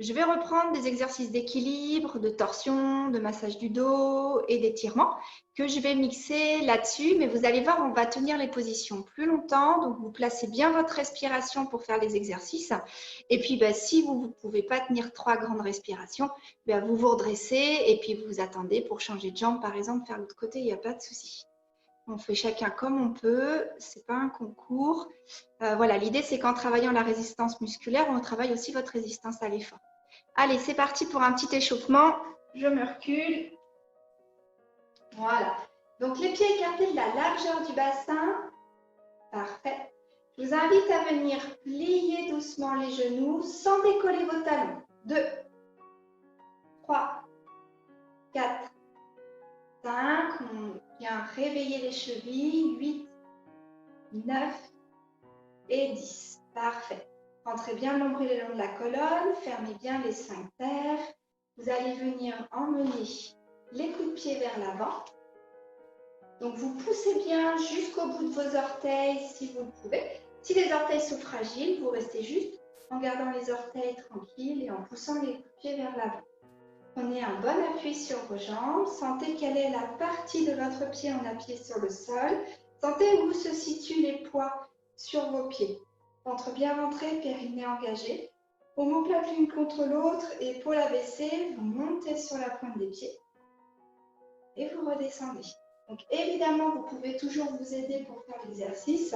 Je vais reprendre des exercices d'équilibre, de torsion, de massage du dos et d'étirement que je vais mixer là-dessus. Mais vous allez voir, on va tenir les positions plus longtemps. Donc, vous placez bien votre respiration pour faire les exercices. Et puis, si vous ne pouvez pas tenir 3 grandes respirations, vous vous redressez et puis vous attendez pour changer de jambe, par exemple, faire l'autre côté, il n'y a pas de souci. On fait chacun comme on peut, ce n'est pas un concours. Voilà, l'idée, c'est qu'en travaillant la résistance musculaire, on travaille aussi votre résistance à l'effort. Allez, c'est parti pour un petit échauffement. Je me recule. Voilà. Donc, les pieds écartés de la largeur du bassin. Parfait. Je vous invite à venir plier doucement les genoux sans décoller vos talons. 2, 3, 4, 5. On vient réveiller les chevilles. 8, 9 et 10. Parfait. Rentrez bien le nombril le long de la colonne. Fermez bien les sphincters. Vous allez venir emmener les coups de pied vers l'avant. Donc, vous poussez bien jusqu'au bout de vos orteils si vous le pouvez. Si les orteils sont fragiles, vous restez juste en gardant les orteils tranquilles et en poussant les coups de pied vers l'avant. Prenez un bon appui sur vos jambes. Sentez quelle est la partie de votre pied en appui sur le sol. Sentez où se situent les poids sur vos pieds. Ventre bien rentré, périnée engagé. Omoplate l'une contre l'autre, épaules abaissées. Vous montez sur la pointe des pieds et vous redescendez. Donc, évidemment, vous pouvez toujours vous aider pour faire l'exercice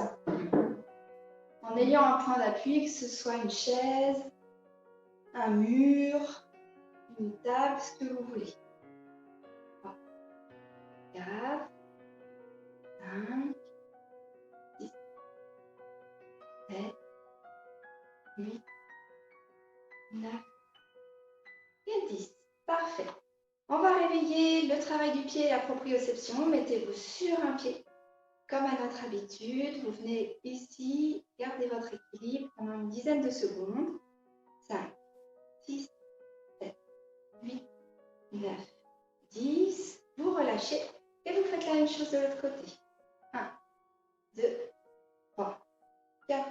en ayant un point d'appui, que ce soit une chaise, un mur, une table, ce que vous voulez. 3, 4, 5, 6, 7, 8, 9 et 10. Parfait. On va réveiller le travail du pied et la proprioception. Mettez-vous sur un pied. Comme à notre habitude, vous venez ici, gardez votre équilibre pendant une dizaine de secondes. 5, 6, 7, 8, 9, 10. Vous relâchez et vous faites la même chose de l'autre côté. 1, 2, 3, 4,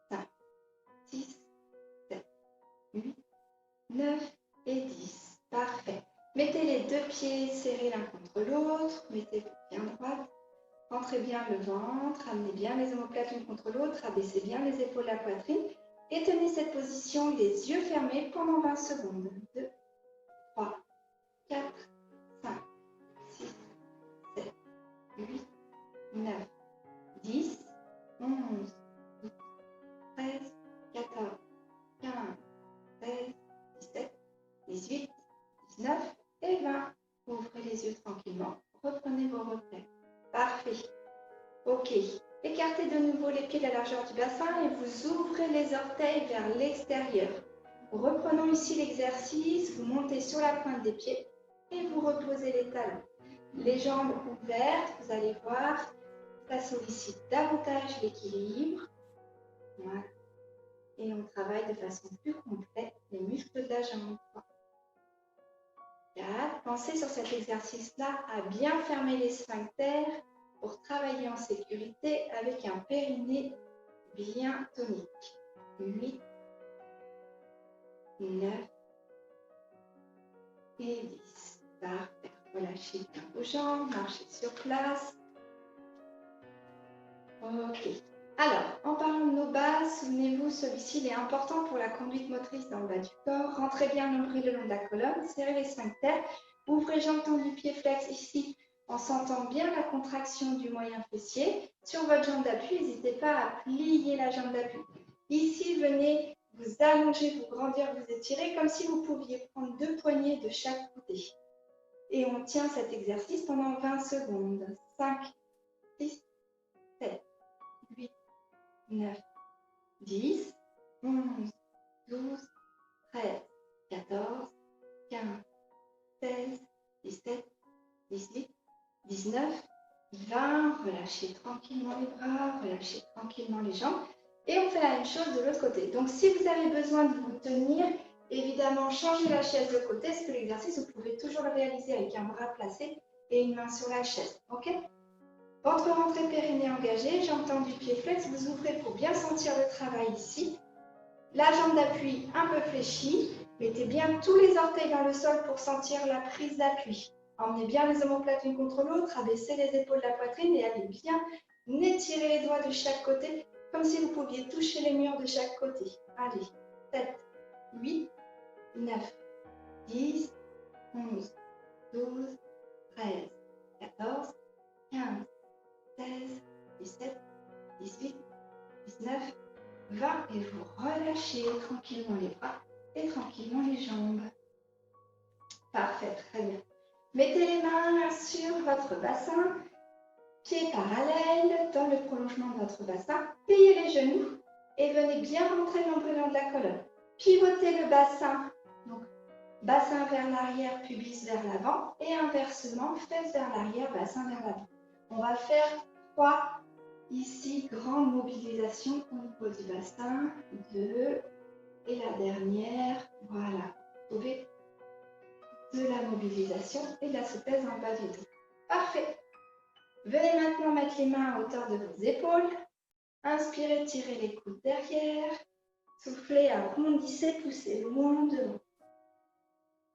5, 6, 7, 8, 9 et 10. Parfait. Mettez les deux pieds serrés l'un contre l'autre. Mettez-vous bien droite. Rentrez bien le ventre, amenez bien les omoplates l'une contre l'autre, abaissez bien les épaules, la poitrine et tenez cette position les yeux fermés pendant 20 secondes. 2, 3, 4, 5, 6, 7, 8, 9, 10, 11, 12, 13, 14, 15, 16, 17, 18, 19 et 20. Ouvrez les yeux tranquillement, reprenez vos repères. Parfait. Ok. Écartez de nouveau les pieds de la largeur du bassin et vous ouvrez les orteils vers l'extérieur. Reprenons ici l'exercice. Vous montez sur la pointe des pieds et vous reposez les talons. Les jambes ouvertes, vous allez voir, ça sollicite davantage l'équilibre. Voilà. Et on travaille de façon plus complète les muscles de la jambe. 4. Pensez sur cet exercice-là à bien fermer les sphincters pour travailler en sécurité avec un périnée bien tonique. 8, 9 et 10. Parfait. Relâchez bien vos jambes, marchez sur place. Ok. Alors, en parlant de nos bases, souvenez-vous, celui-ci est important pour la conduite motrice dans le bas du corps. Rentrez bien le nombril le long de la colonne, serrez les sphincters, ouvrez jambes tendues, pied flex ici, en sentant bien la contraction du moyen fessier. Sur votre jambe d'appui, n'hésitez pas à plier la jambe d'appui. Ici, venez vous allonger, vous grandir, vous étirer, comme si vous pouviez prendre 2 poignées de chaque côté. Et on tient cet exercice pendant 20 secondes. 5, 6, 7, 8, 9, 10, 11, 12, 13, 14, 15, 16, 17, 18, 19, 20. Relâchez tranquillement les bras, relâchez tranquillement les jambes. Et on fait la même chose de l'autre côté. Donc, si vous avez besoin de vous tenir, évidemment, changez la chaise de côté. Parce que l'exercice, vous pouvez toujours le réaliser avec un bras placé et une main sur la chaise. OK ? Ventre rentré, périnée engagé, jambes tendues, pied flex. Vous ouvrez pour bien sentir le travail ici. La jambe d'appui un peu fléchie. Mettez bien tous les orteils dans le sol pour sentir la prise d'appui. Emmenez bien les omoplates l'une contre l'autre, abaissez les épaules de la poitrine et allez bien étirer les doigts de chaque côté, comme si vous pouviez toucher les murs de chaque côté. Allez, 7, 8, 9, 10, 11, 12, 13, 14, 15, 16, 17, 18, 19, 20 et vous relâchez tranquillement les bras et tranquillement les jambes. Parfait, très bien. Mettez les mains sur votre bassin, pieds parallèles dans le prolongement de votre bassin. Pliez les genoux et venez bien rentrer l'embryon de la colonne. Pivotez le bassin, donc bassin vers l'arrière, pubis vers l'avant et inversement, fesses vers l'arrière, bassin vers l'avant. On va faire 3 ici, grande mobilisation au niveau du bassin, 2 et la dernière, voilà. Trouvez de la mobilisation et de la souplesse dans le bas du dos. Parfait. Venez maintenant mettre les mains à hauteur de vos épaules. Inspirez, tirez les coudes derrière. Soufflez, arrondissez, poussez loin devant.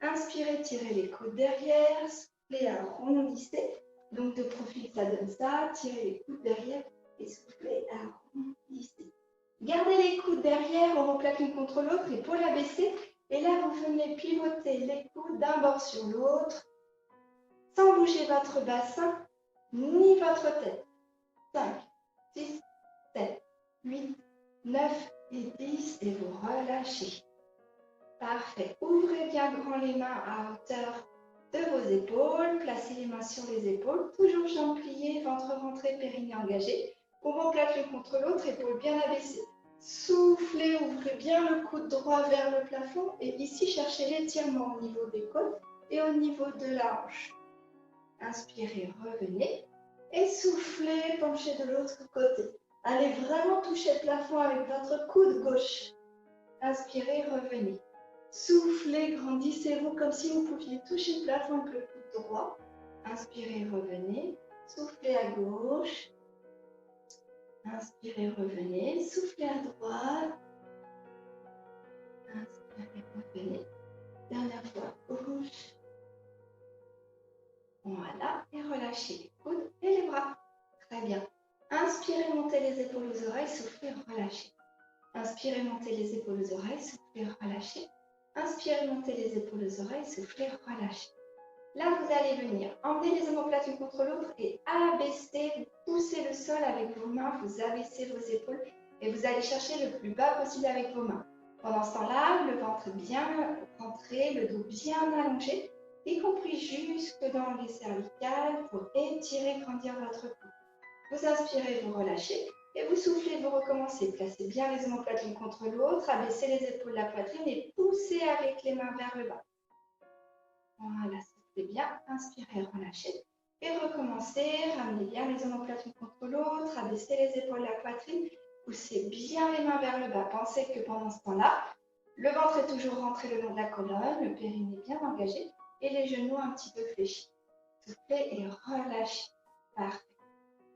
Inspirez, tirez les coudes derrière. Soufflez, arrondissez. Donc de profil, ça donne ça. Tirez les coudes derrière et soufflez, arrondissez. Gardez les coudes derrière, omoplate l'une contre l'autre, épaules abaissées. Et là, vous venez pivoter les coudes d'un bord sur l'autre, sans bouger votre bassin, ni votre tête. 5, 6, 7, 8, 9 et 10 et vous relâchez. Parfait. Ouvrez bien grand les mains à hauteur de vos épaules. Placez les mains sur les épaules. Toujours jambes pliées, ventre rentré, périnée engagé. Omoplate l'une contre l'autre, épaules bien abaissées. Soufflez, ouvrez bien le coude droit vers le plafond. Et ici, cherchez l'étirement au niveau des côtes et au niveau de la hanche. Inspirez, revenez. Et soufflez, penchez de l'autre côté. Allez vraiment toucher le plafond avec votre coude gauche. Inspirez, revenez. Soufflez, grandissez-vous comme si vous pouviez toucher le plafond avec le coude droit. Inspirez, revenez. Soufflez à gauche. Inspirez, revenez. Soufflez à droite. Inspirez, revenez. Dernière fois, gauche. Voilà. Et relâchez les coudes et les bras. Très bien. Inspirez, montez les épaules aux oreilles. Soufflez, relâchez. Inspirez, montez les épaules aux oreilles. Soufflez, relâchez. Inspirez, montez les épaules aux oreilles. Soufflez, relâchez. Là, vous allez venir emmener les omoplates l'une contre l'autre et abaisser, pousser le sol avec vos mains. Vous abaissez vos épaules et vous allez chercher le plus bas possible avec vos mains. Pendant ce temps-là, le ventre bien rentré, le dos bien allongé, y compris jusque dans les cervicales pour étirer, grandir votre cou. Vous inspirez, vous relâchez et vous soufflez, vous recommencez. Placez bien les omoplates l'une contre l'autre, abaissez les épaules de la poitrine et poussez avec les mains vers le bas. Voilà. C'est bien, inspirez, relâchez et recommencez, ramenez bien les omoplates l'une contre l'autre, abaissez les épaules de la poitrine, poussez bien les mains vers le bas. Pensez que pendant ce temps-là, le ventre est toujours rentré le long de la colonne, le périnée bien engagé et les genoux un petit peu fléchis. Soufflez et relâchez. Parfait.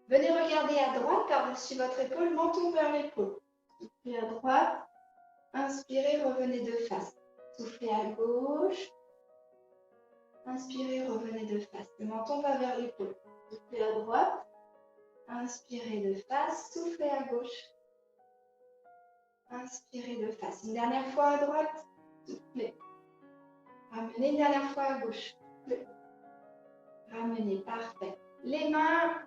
Venez regarder à droite par-dessus votre épaule, menton vers l'épaule. Soufflez à droite, inspirez, revenez de face. Soufflez à gauche. Inspirez, revenez de face. Le menton va vers l'épaule. Soufflez à droite. Inspirez de face. Soufflez à gauche. Inspirez de face. Une dernière fois à droite. Soufflez. Ramenez une dernière fois à gauche. Soufflez. Ramenez. Parfait. Les mains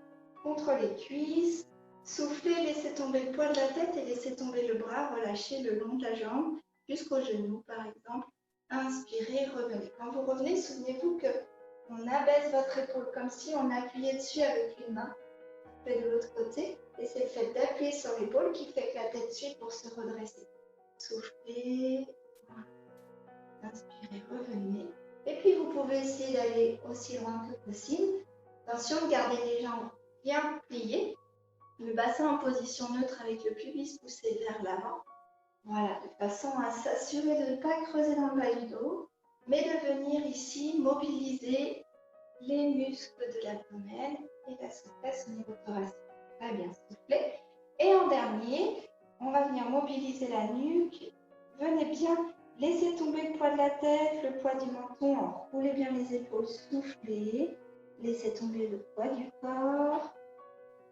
contre les cuisses. Soufflez, laissez tomber le poids de la tête et laissez tomber le bras. Relâchez le long de la jambe jusqu'au genou, par exemple. Inspirez, revenez. Quand vous revenez, souvenez-vous qu'on abaisse votre épaule comme si on appuyait dessus avec une main. Faites de l'autre côté. Et c'est le fait d'appuyer sur l'épaule qui fait que la tête suit pour se redresser. Soufflez. Inspirez, revenez. Et puis vous pouvez essayer d'aller aussi loin que possible. Attention, gardez les jambes bien pliées. Le bassin en position neutre avec le pubis poussé vers l'avant. Voilà, de façon à s'assurer de ne pas creuser dans le bas du dos, mais de venir ici mobiliser les muscles de l'abdomen et la souplesse au niveau thoracique. Très bien, soufflez. Et en dernier, on va venir mobiliser la nuque. Venez bien Laissez tomber le poids de la tête, le poids du menton, enroulez bien les épaules, soufflez. Laissez tomber le poids du corps.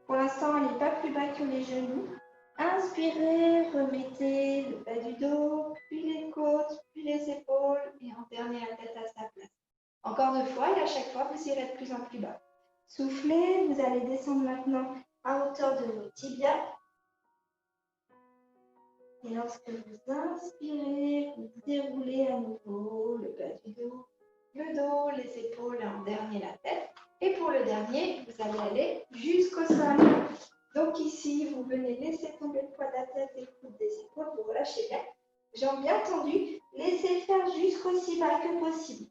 Pour l'instant, allez pas plus bas que les genoux. Inspirez, remettez le bas du dos, puis les côtes, puis les épaules, et en dernier, la tête à sa place. Encore 2 fois, et à chaque fois, vous irez de plus en plus bas. Soufflez, vous allez descendre maintenant à hauteur de vos tibias. Et lorsque vous inspirez, vous déroulez à nouveau le bas du dos, le dos, les épaules, et en dernier, la tête. Et pour le dernier, vous allez aller jusqu'au sol. Donc ici, vous venez laisser tomber le poids de la tête et le coude des épaules, vous relâchez bien. Jambes bien tendues, laissez faire jusqu'aussi bas que possible.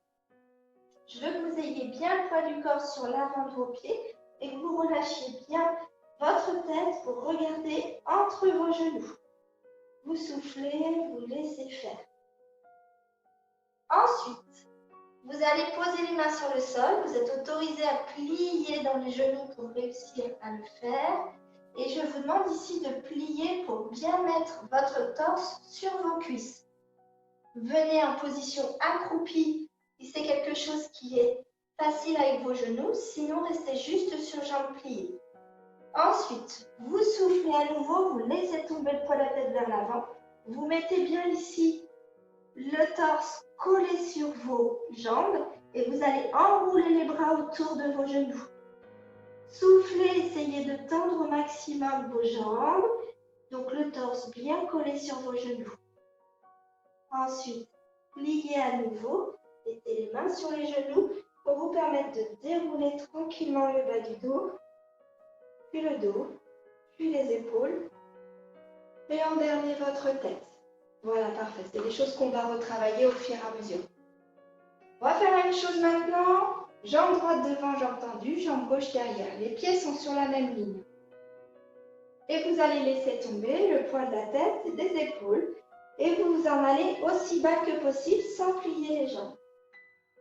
Je veux que vous ayez bien le poids du corps sur l'avant de vos pieds et que vous relâchiez bien votre tête pour regarder entre vos genoux. Vous soufflez, vous laissez faire. Ensuite, vous allez poser les mains sur le sol. Vous êtes autorisé à plier dans les genoux pour réussir à le faire. Et je vous demande ici de plier pour bien mettre votre torse sur vos cuisses. Venez en position accroupie si c'est quelque chose qui est facile avec vos genoux. Sinon, restez juste sur jambes pliées. Ensuite, vous soufflez à nouveau, vous laissez tomber le poids de la tête vers l'avant. Vous mettez bien ici le torse collé sur vos jambes et vous allez enrouler les bras autour de vos genoux. Soufflez, essayez de tendre au maximum vos jambes, donc le torse bien collé sur vos genoux. Ensuite, pliez à nouveau, mettez les mains sur les genoux pour vous permettre de dérouler tranquillement le bas du dos, puis le dos, puis les épaules, et en dernier votre tête. Voilà, parfait. C'est des choses qu'on va retravailler au fur et à mesure. On va faire la même chose maintenant. Jambe droite devant, jambe tendue, jambe gauche derrière. Les pieds sont sur la même ligne. Et vous allez laisser tomber le poids de la tête et des épaules. Et vous en allez aussi bas que possible sans plier les jambes.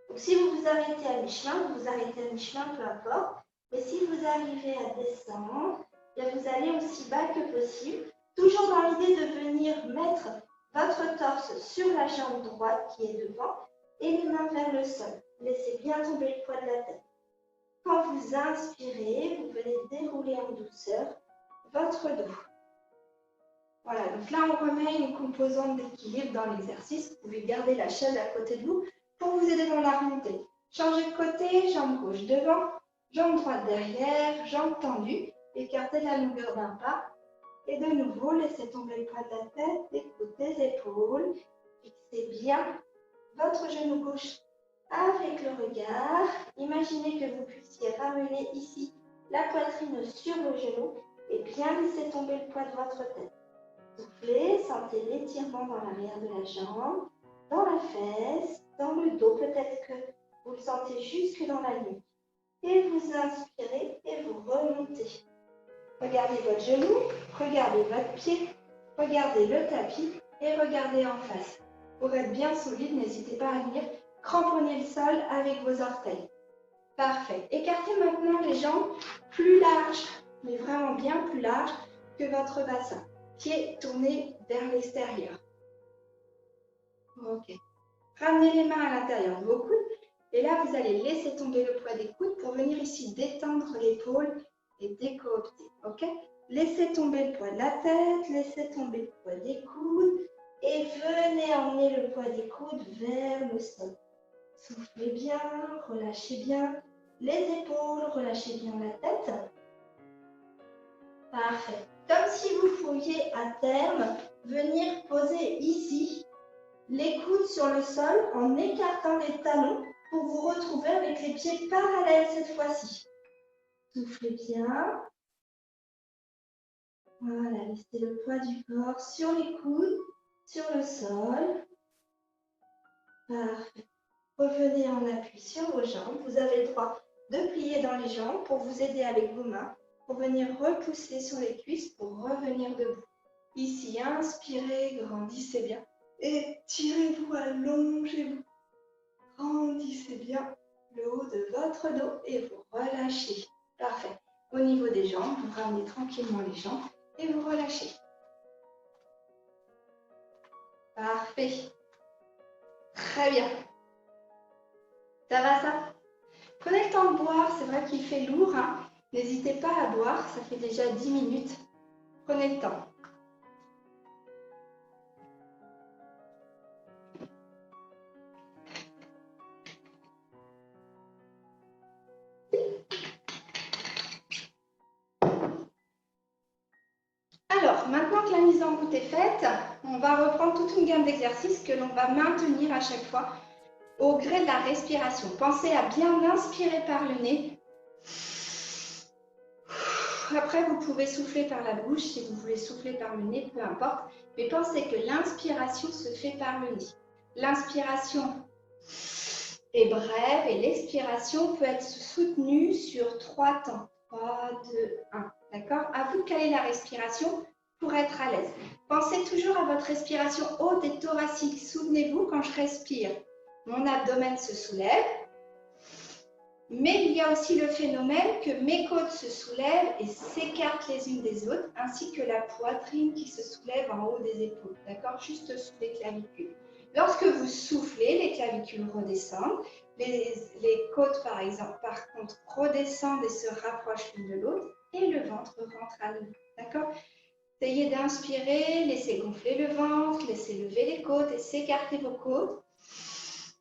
Donc si vous vous arrêtez à mi-chemin, vous vous arrêtez à mi-chemin, peu importe. Mais si vous arrivez à descendre, vous allez aussi bas que possible. Toujours dans l'idée de venir mettre votre torse sur la jambe droite qui est devant et les mains vers le sol. Laissez bien tomber le poids de la tête. Quand vous inspirez, vous venez dérouler en douceur votre dos. Voilà, donc là on remet une composante d'équilibre dans l'exercice. Vous pouvez garder la chaise à côté de vous pour vous aider dans la remontée. Changez de côté, jambe gauche devant, jambe droite derrière, jambe tendue, écartez la longueur d'un pas. Et de nouveau, laissez tomber le poids de la tête, des coudes, des épaules. Fixez bien votre genou gauche avec le regard. Imaginez que vous puissiez ramener ici la poitrine sur vos genoux et bien laisser tomber le poids de votre tête. Soufflez, sentez l'étirement dans l'arrière de la jambe, dans la fesse, dans le dos. Peut-être que vous le sentez jusque dans la nuque. Et vous inspirez et vous remontez. Regardez votre genou, regardez votre pied, regardez le tapis et regardez en face. Pour être bien solide, n'hésitez pas à venir cramponner le sol avec vos orteils. Parfait. Écartez maintenant les jambes plus larges, mais vraiment bien plus larges que votre bassin. Pieds tournés vers l'extérieur. Ok. Ramenez les mains à l'intérieur de vos coudes. Et là, vous allez laisser tomber le poids des coudes pour venir ici détendre l'épaule et décoopter. Ok? Laissez tomber le poids de la tête, laissez tomber le poids des coudes et venez emmener le poids des coudes vers le sol. Soufflez bien, relâchez bien les épaules, relâchez bien la tête. Parfait. Comme si vous pouviez à terme venir poser ici les coudes sur le sol en écartant les talons pour vous retrouver avec les pieds parallèles cette fois-ci. Soufflez bien. Voilà, laissez le poids du corps sur les coudes, sur le sol. Parfait. Revenez en appui sur vos jambes. Vous avez le droit de plier dans les jambes pour vous aider avec vos mains, pour venir repousser sur les cuisses pour revenir debout. Ici, inspirez, grandissez bien. Étirez-vous, allongez-vous. Grandissez bien le haut de votre dos et vous relâchez. Parfait. Au niveau des jambes, vous ramenez tranquillement les jambes et vous relâchez. Parfait. Très bien. Ça va ça? Prenez le temps de boire, c'est vrai qu'il fait lourd, hein. N'hésitez pas à boire, ça fait déjà 10 minutes. Prenez le temps. Alors, maintenant que la mise en route est faite, on va reprendre toute une gamme d'exercices que l'on va maintenir à chaque fois au gré de la respiration. Pensez à bien inspirer par le nez. Après, vous pouvez souffler par la bouche, si vous voulez souffler par le nez, peu importe. Mais pensez que l'inspiration se fait par le nez. L'inspiration est brève et l'expiration peut être soutenue sur 3 temps. 3, 2, 1. D'accord? À vous de caler la respiration pour être à l'aise. Pensez toujours à votre respiration haute et thoracique. Souvenez-vous, quand je respire, mon abdomen se soulève. Mais il y a aussi le phénomène que mes côtes se soulèvent et s'écartent les unes des autres, ainsi que la poitrine qui se soulève en haut des épaules, d'accord? Juste sous les clavicules. Lorsque vous soufflez, les clavicules redescendent, les côtes par exemple, par contre, redescendent et se rapprochent l'une de l'autre, et le ventre rentre à nouveau, d'accord? Essayez d'inspirer, laissez gonfler le ventre, laissez lever les côtes et s'écarter vos côtes.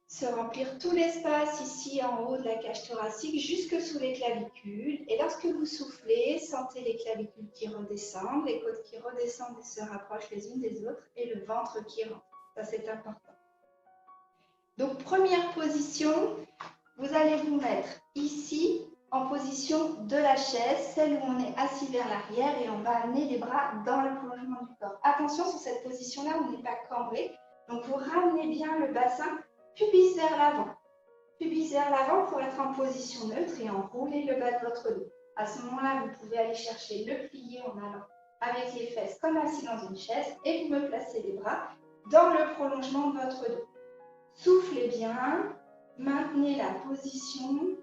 Se remplir tout l'espace ici en haut de la cage thoracique jusque sous les clavicules. Et lorsque vous soufflez, sentez les clavicules qui redescendent, les côtes qui redescendent et se rapprochent les unes des autres et le ventre qui rentre. Ça, c'est important. Donc, première position, vous allez vous mettre ici en position de la chaise, celle où on est assis vers l'arrière et on va amener les bras dans le prolongement du corps. Attention, sur cette position-là, on n'est pas cambré. Donc, vous ramenez bien le bassin pubis vers l'avant. Pubis vers l'avant pour être en position neutre et enrouler le bas de votre dos. À ce moment-là, vous pouvez aller chercher le plié en allant avec les fesses comme assis dans une chaise et vous me placez les bras dans le prolongement de votre dos. Soufflez bien, maintenez la position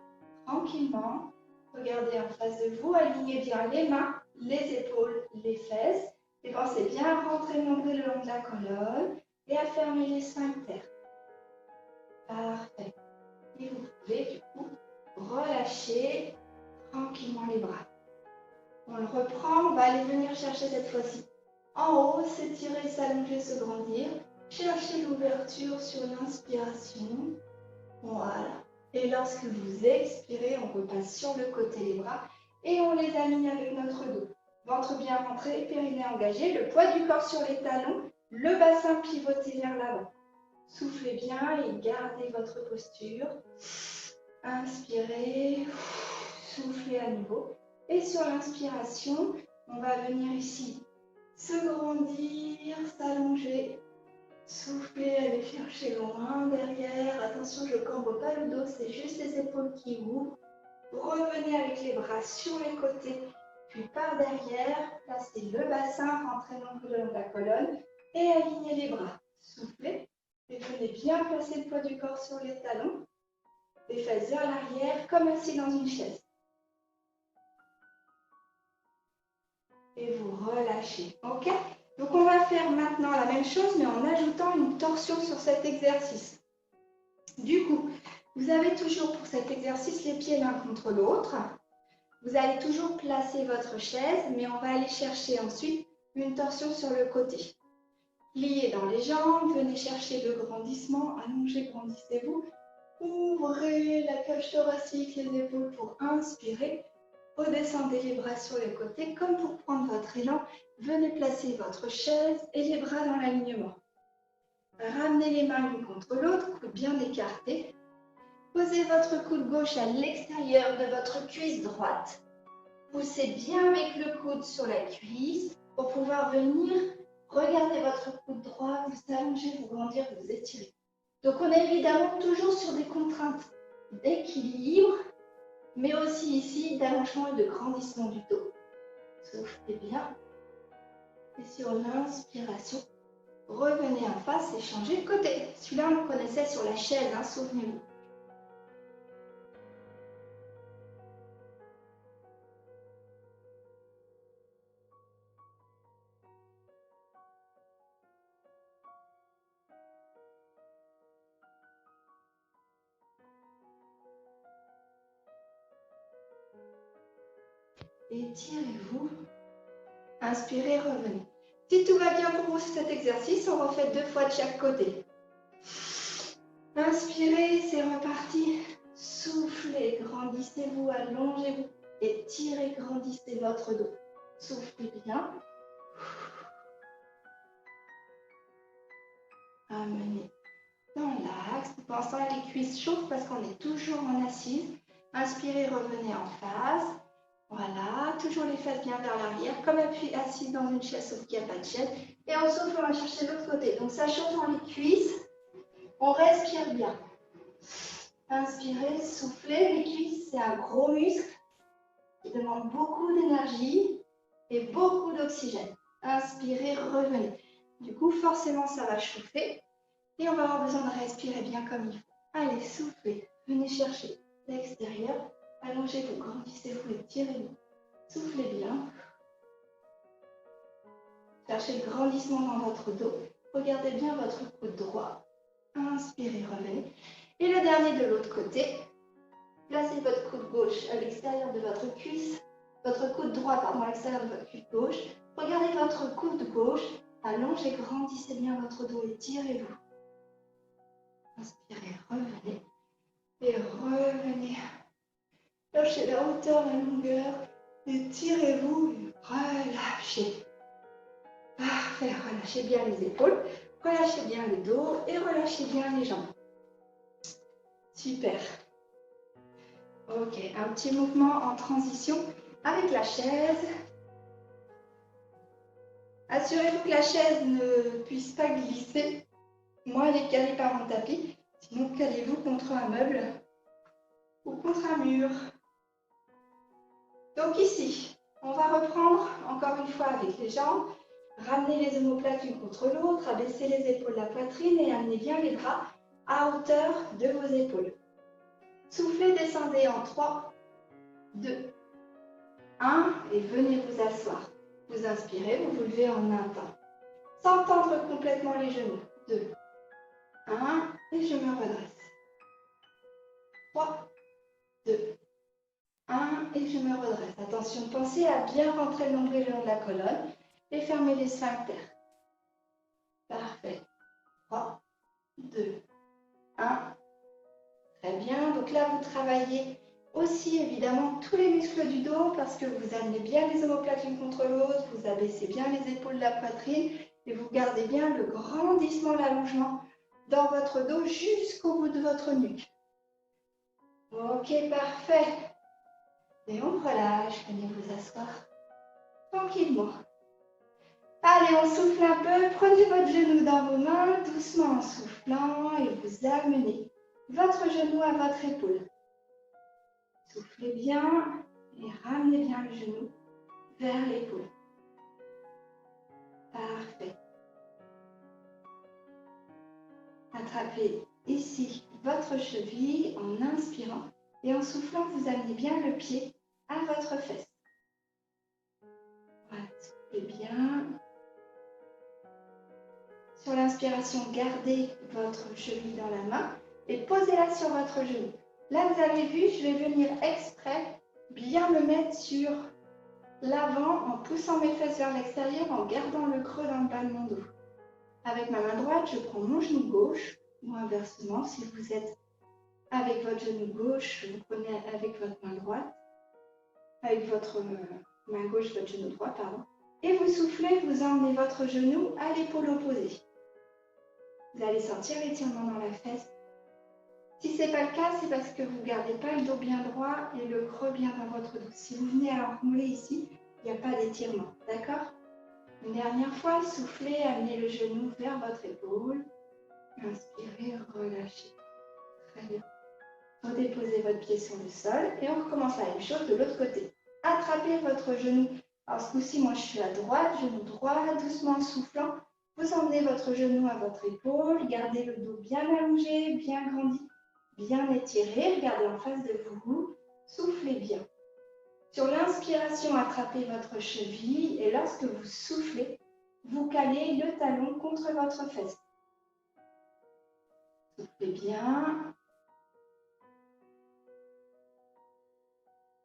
tranquillement. Regardez en face de vous, alignez bien les mains, les épaules, les fesses. Et pensez bien à rentrer le nombril le long de la colonne et à fermer les sphincters. Parfait. Et vous pouvez du coup relâcher tranquillement les bras. On le reprend, on va aller venir chercher cette fois-ci en haut, s'étirer, s'allonger, se grandir. Cherchez l'ouverture sur l'inspiration. Voilà. Et lorsque vous expirez, on repasse sur le côté les bras et on les aligne avec notre dos. Ventre bien rentré, périnée engagé, le poids du corps sur les talons, le bassin pivoté vers l'avant. Soufflez bien et gardez votre posture. Inspirez, soufflez à nouveau. Et sur l'inspiration, on va venir ici se grandir, s'allonger. Soufflez, allez chercher loin derrière. Attention, je ne cambre pas le dos, c'est juste les épaules qui ouvrent. Revenez avec les bras sur les côtés, puis par derrière. Placez le bassin, rentrez l'ombre le long de la colonne et alignez les bras. Soufflez et venez bien placer le poids du corps sur les talons. Les fesses vers l'arrière, comme assis dans une chaise. Et vous relâchez. Ok? Donc, on va faire maintenant la même chose, mais en ajoutant une torsion sur cet exercice. Du coup, vous avez toujours pour cet exercice les pieds l'un contre l'autre. Vous allez toujours placer votre chaise, mais on va aller chercher ensuite une torsion sur le côté. Pliez dans les jambes, venez chercher le grandissement, allongez, grandissez-vous. Ouvrez la cage thoracique, les épaules pour inspirer. Redescendez les bras sur les côtés comme pour prendre votre élan. Venez placer votre chaise et les bras dans l'alignement. Ramenez les mains l'une contre l'autre, coude bien écarté. Posez votre coude gauche à l'extérieur de votre cuisse droite. Poussez bien avec le coude sur la cuisse pour pouvoir venir regarder votre coude droit, vous allonger, vous grandir, vous étirer. Donc on est évidemment toujours sur des contraintes d'équilibre, mais aussi ici d'allongement et de grandissement du dos. Soufflez bien. Et sur l'inspiration, revenez en face et changez de côté. Celui-là, on le connaissait sur la chaise, hein, souvenez-vous. étirez-vous. Inspirez, revenez. Si tout va bien pour vous sur cet exercice, on refait 2 fois de chaque côté. Inspirez, c'est reparti. Soufflez, grandissez-vous, allongez-vous. Étirez, grandissez votre dos. Soufflez bien. Amenez dans l'axe. Pensez à les cuisses chaudes parce qu'on est toujours en assise. Inspirez, revenez en face. Voilà, toujours les fesses bien vers l'arrière, comme appui assis dans une chaise sauf qu'il n'y a pas de chaise. Et on souffle, on va chercher l'autre côté. Donc ça chauffe dans les cuisses. On respire bien. Inspirez, soufflez. Les cuisses, c'est un gros muscle qui demande beaucoup d'énergie et beaucoup d'oxygène. Inspirez, revenez. Du coup, forcément, ça va chauffer. Et on va avoir besoin de respirer bien comme il faut. Allez, soufflez. Venez chercher l'extérieur. Allongez-vous, grandissez-vous, étirez-vous. Soufflez bien. Cherchez le grandissement dans votre dos. Regardez bien votre coude droit. Inspirez, revenez. Et le dernier de l'autre côté. Placez votre coude gauche à l'extérieur de votre cuisse. Votre coude droit, pardon, à l'extérieur de votre cuisse gauche. Regardez votre coude gauche. Allongez, grandissez bien votre dos, étirez-vous. Inspirez, revenez. Et revenez. Lâchez la hauteur, la longueur. Étirez-vous et relâchez. Parfait. Relâchez bien les épaules. Relâchez bien le dos et relâchez bien les jambes. Super. Ok, un petit mouvement en transition avec la chaise. Assurez-vous que la chaise ne puisse pas glisser. Moi, elle est calée par un tapis. Sinon, calez-vous contre un meuble ou contre un mur. Donc ici, on va reprendre encore une fois avec les jambes. Ramenez les omoplates l'une contre l'autre, abaissez les épaules, la poitrine et amenez bien les bras à hauteur de vos épaules. Soufflez, descendez en 3, 2, 1 et venez vous asseoir. Vous inspirez, vous vous levez en un temps. Sans tendre complètement les genoux. 2, 1 et je me redresse. 3, 2, 1 et je me redresse. Attention, pensez à bien rentrer le nombril le long de la colonne et fermer les sphincters. Parfait. 3, 2, 1. Très bien. Donc là, vous travaillez aussi évidemment tous les muscles du dos parce que vous amenez bien les omoplates l'une contre l'autre, vous abaissez bien les épaules de la poitrine et vous gardez bien le grandissement, l'allongement dans votre dos jusqu'au bout de votre nuque. Ok, parfait. Et on relâche, venez vous asseoir tranquillement. Allez, on souffle un peu, prenez votre genou dans vos mains, doucement en soufflant et vous amenez votre genou à votre épaule. Soufflez bien et ramenez bien le genou vers l'épaule. Parfait. Attrapez ici votre cheville en inspirant et en soufflant, vous amenez bien le pied à votre fesse. Voilà, soufflez bien. Sur l'inspiration, gardez votre cheville dans la main et posez-la sur votre genou. Là, vous avez vu, je vais venir exprès bien me mettre sur l'avant en poussant mes fesses vers l'extérieur, en gardant le creux dans le bas de mon dos. Avec ma main droite, je prends mon genou gauche ou inversement, si vous êtes avec votre genou gauche, vous prenez avec votre main droite, avec votre main gauche, votre genou droit, pardon. Et vous soufflez, vous emmenez votre genou à l'épaule opposée. Vous allez sentir l'étirement dans la fesse. Si ce n'est pas le cas, c'est parce que vous ne gardez pas le dos bien droit et le creux bien dans votre dos. Si vous venez à enrouler ici, il n'y a pas d'étirement, d'accord? Une dernière fois, soufflez, amenez le genou vers votre épaule. Inspirez, relâchez. Très bien. Redéposez votre pied sur le sol et on recommence la même chose de l'autre côté. Attrapez votre genou. Alors ce coup-ci, moi je suis à droite, genou droit, doucement en soufflant. Vous emmenez votre genou à votre épaule, gardez le dos bien allongé, bien grandi, bien étiré. Regardez en face de vous, soufflez bien. Sur l'inspiration, attrapez votre cheville et lorsque vous soufflez, vous calez le talon contre votre fesse. Soufflez bien.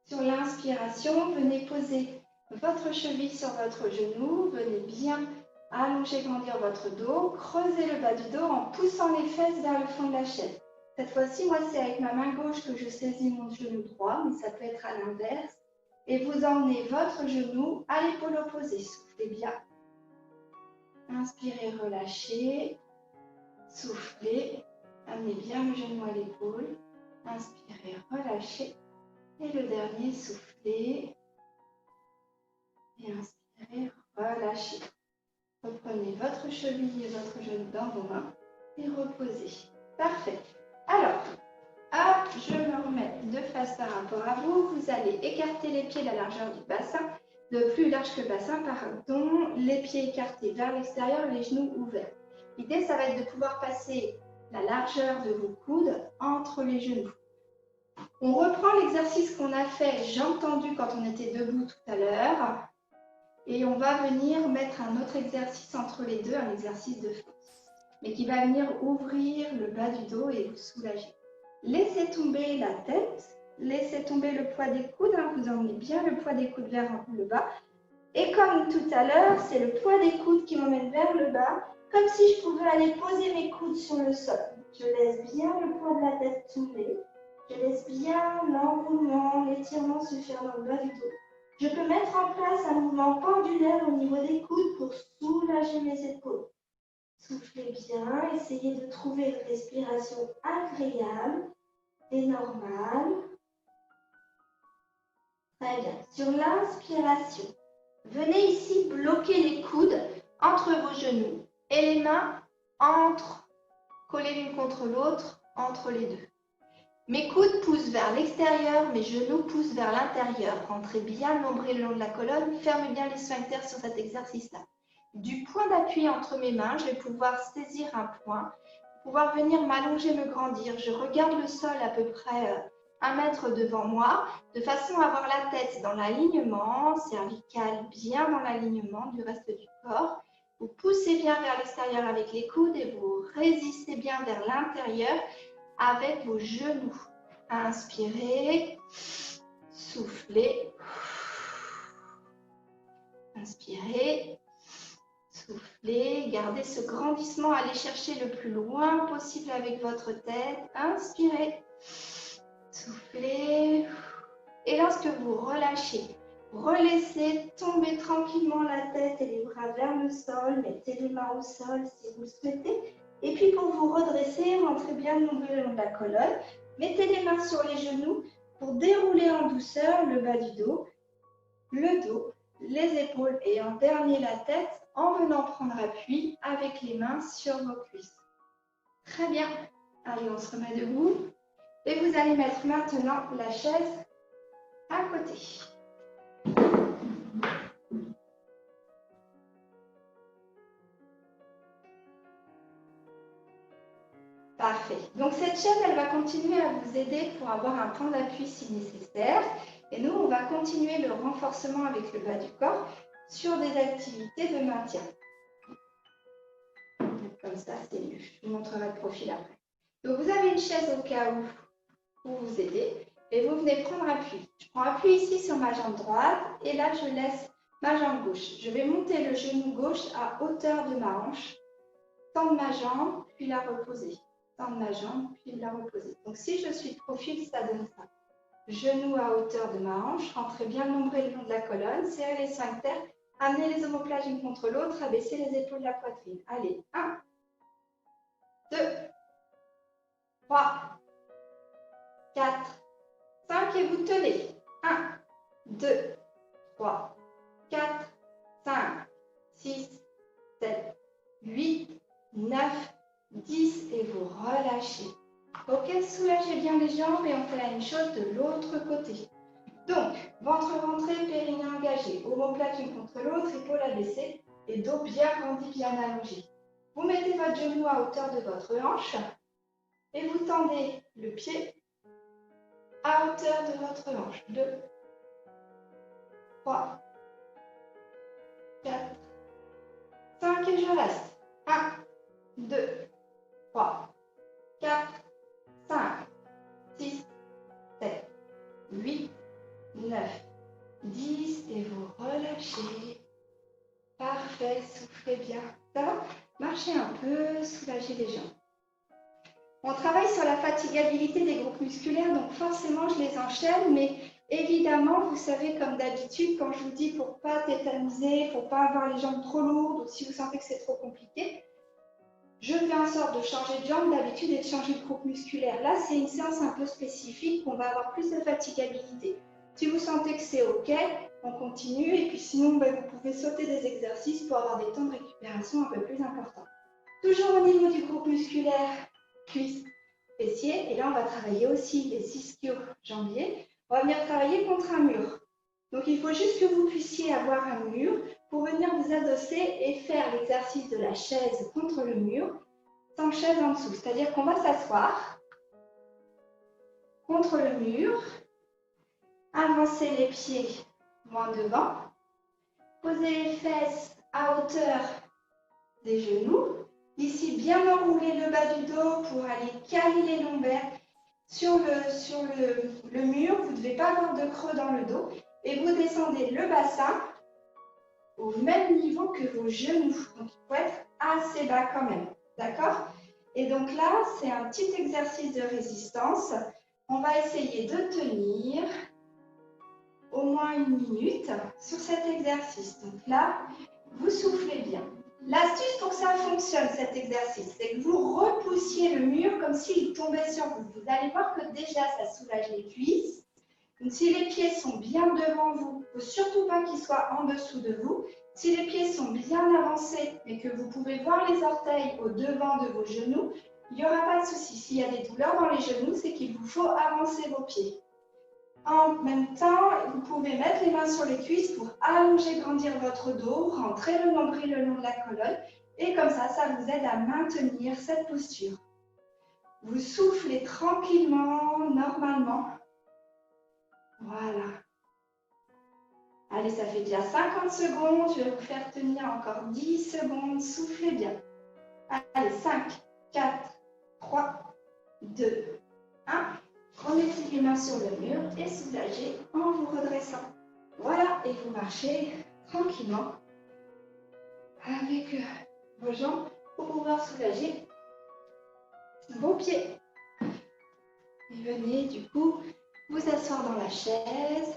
Sur l'inspiration, venez poser votre cheville sur votre genou, venez bien allonger, grandir votre dos, creusez le bas du dos en poussant les fesses vers le fond de la chaise. Cette fois-ci, moi, c'est avec ma main gauche que je saisis mon genou droit, mais ça peut être à l'inverse. Et vous emmenez votre genou à l'épaule opposée. Soufflez bien. Inspirez, relâchez. Soufflez. Amenez bien le genou à l'épaule. Inspirez, relâchez. Et le dernier, soufflez. Et inspirez, relâchez. Reprenez votre cheville et votre genou dans vos mains et reposez. Parfait. Alors, hop, je me remets de face par rapport à vous. Vous allez écarter les pieds de la largeur du bassin, de plus large que le bassin, pardon. Les pieds écartés vers l'extérieur, les genoux ouverts. L'idée, ça va être de pouvoir passer la largeur de vos coudes entre les genoux. On reprend l'exercice qu'on a fait, jambes tendues, quand on était debout tout à l'heure. Et on va venir mettre un autre exercice entre les deux, un exercice de force, mais qui va venir ouvrir le bas du dos et vous soulager. Laissez tomber la tête, laissez tomber le poids des coudes, vous emmenez bien le poids des coudes vers le bas. Et comme tout à l'heure, c'est le poids des coudes qui m'emmène vers le bas, comme si je pouvais aller poser mes coudes sur le sol. Je laisse bien le poids de la tête tomber, je laisse bien l'enroulement, l'étirement se faire dans le bas du dos. Je peux mettre en place un mouvement pendulaire au niveau des coudes pour soulager mes épaules. Soufflez bien, essayez de trouver une respiration agréable et normale. Très bien. Sur l'inspiration, venez ici bloquer les coudes entre vos genoux et les mains collées l'une contre l'autre entre les deux. Mes coudes poussent vers l'extérieur, mes genoux poussent vers l'intérieur. Rentrez bien le nombril le long de la colonne, fermez bien les sphincters sur cet exercice-là. Du point d'appui entre mes mains, je vais pouvoir saisir un point, pouvoir venir m'allonger, me grandir. Je regarde le sol à peu près 1 mètre devant moi, de façon à avoir la tête dans l'alignement cervical, bien dans l'alignement du reste du corps. Vous poussez bien vers l'extérieur avec les coudes et vous résistez bien vers l'intérieur avec vos genoux. Inspirez, soufflez, inspirez, soufflez, gardez ce grandissement, allez chercher le plus loin possible avec votre tête. Inspirez, soufflez, et lorsque vous relâchez, relaissez tomber tranquillement la tête et les bras vers le sol, mettez les mains au sol si vous le souhaitez. Et puis pour vous redresser, rentrez bien le nombril le long de la colonne. Mettez les mains sur les genoux pour dérouler en douceur le bas du dos, le dos, les épaules et en dernier la tête en venant prendre appui avec les mains sur vos cuisses. Très bien. Allez, on se remet debout. Et vous allez mettre maintenant la chaise à côté. Parfait. Donc cette chaise, elle va continuer à vous aider pour avoir un point d'appui si nécessaire. Et nous, on va continuer le renforcement avec le bas du corps sur des activités de maintien. Comme ça, c'est mieux. Je vous montrerai le profil après. Donc vous avez une chaise au cas où pour vous aider. Et vous venez prendre appui. Je prends appui ici sur ma jambe droite et là, je laisse ma jambe gauche. Je vais monter le genou gauche à hauteur de ma hanche, tendre ma jambe, puis la reposer. Tendre ma jambe, puis la reposer. Donc, si je suis de profil, ça donne ça. Genou à hauteur de ma hanche, rentrez bien le nombril le long de la colonne, serrez les sphincters, amenez les omoplates l'une contre l'autre, abaissez les épaules de la poitrine. Allez, 1, 2, 3, 4, 5 et vous tenez. 1, 2, 3, 4, 5, 6, 7, 8, 9, 10 et vous relâchez. Ok, soulagez bien les jambes et on fait la même chose de l'autre côté. Donc, ventre rentré, périnée engagé, omoplate l'une contre l'autre, épaules abaissées et dos bien grandi, bien allongé. Vous mettez votre genou à hauteur de votre hanche et vous tendez le pied à hauteur de votre hanche. 2, 3, 4, 5 et je reste. 1, 2, 3, 4, 5, 6, 7, 8, 9, 10 et vous relâchez. Parfait, soufflez bien. Ça va? Marchez un peu, soulagez les jambes. On travaille sur la fatigabilité des groupes musculaires, donc forcément je les enchaîne, mais évidemment, vous savez, comme d'habitude, quand je vous dis pour ne pas tétaniser, il ne faut pas avoir les jambes trop lourdes, ou si vous sentez que c'est trop compliqué, je fais en sorte de changer de jambe d'habitude et de changer de groupe musculaire. Là, c'est une séance un peu spécifique, on va avoir plus de fatigabilité. Si vous sentez que c'est OK, on continue, et puis sinon, vous pouvez sauter des exercices pour avoir des temps de récupération un peu plus importants. Toujours au niveau du groupe musculaire, cuisses, fessiers, et là, on va travailler aussi les ischio-jambiers. On va venir travailler contre un mur. Donc, il faut juste que vous puissiez avoir un mur pour venir vous adosser et faire l'exercice de la chaise contre le mur sans chaise en dessous. C'est-à-dire qu'on va s'asseoir contre le mur, avancer les pieds moins devant, poser les fesses à hauteur des genoux. Ici, bien enrouler le bas du dos pour aller caler les lombaires sur le mur. Vous ne devez pas avoir de creux dans le dos. Et vous descendez le bassin au même niveau que vos genoux. Donc, il faut être assez bas quand même. D'accord? Et donc là, c'est un petit exercice de résistance. On va essayer de tenir au moins 1 minute sur cet exercice. Donc là, vous soufflez bien. L'astuce pour que ça fonctionne, cet exercice, c'est que vous repoussiez le mur comme s'il tombait sur vous. Vous allez voir que déjà, ça soulage les cuisses. Donc, si les pieds sont bien devant vous, il ne faut surtout pas qu'ils soient en dessous de vous. Si les pieds sont bien avancés et que vous pouvez voir les orteils au devant de vos genoux, il n'y aura pas de souci. S'il y a des douleurs dans les genoux, c'est qu'il vous faut avancer vos pieds. En même temps, vous pouvez mettre les mains sur les cuisses pour allonger, grandir votre dos, rentrer le nombril le long de la colonne. Et comme ça vous aide à maintenir cette posture. Vous soufflez tranquillement, normalement. Voilà. Allez, ça fait déjà 50 secondes. Je vais vous faire tenir encore 10 secondes. Soufflez bien. Allez, 5, 4, 3, 2, 1. Remettez les mains sur le mur et soulagez en vous redressant. Voilà, et vous marchez tranquillement avec vos jambes pour pouvoir soulager vos pieds. Et venez du coup vous asseoir dans la chaise.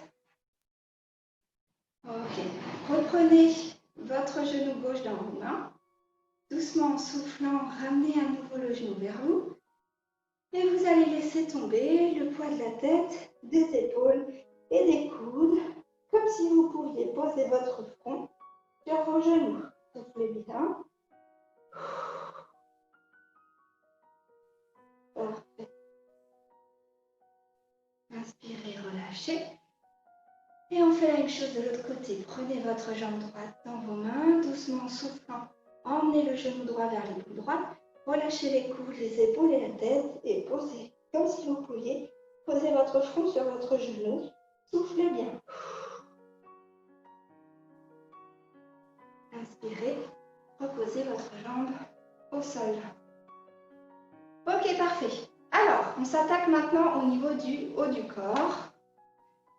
Ok, reprenez votre genou gauche dans vos mains. Doucement en soufflant, ramenez à nouveau le genou vers vous. Et vous allez laisser tomber le poids de la tête, des épaules et des coudes, comme si vous pouviez poser votre front sur vos genoux. Soufflez bien. Parfait. Inspirez, relâchez. Et on fait la même chose de l'autre côté. Prenez votre jambe droite dans vos mains, doucement en soufflant. Emmenez le genou droit vers l'épaule droite. Relâchez les coudes, les épaules et la tête et posez, comme si vous pouviez poser votre front sur votre genou. Soufflez bien. Inspirez, reposez votre jambe au sol. Ok, parfait. Alors, on s'attaque maintenant au niveau du haut du corps.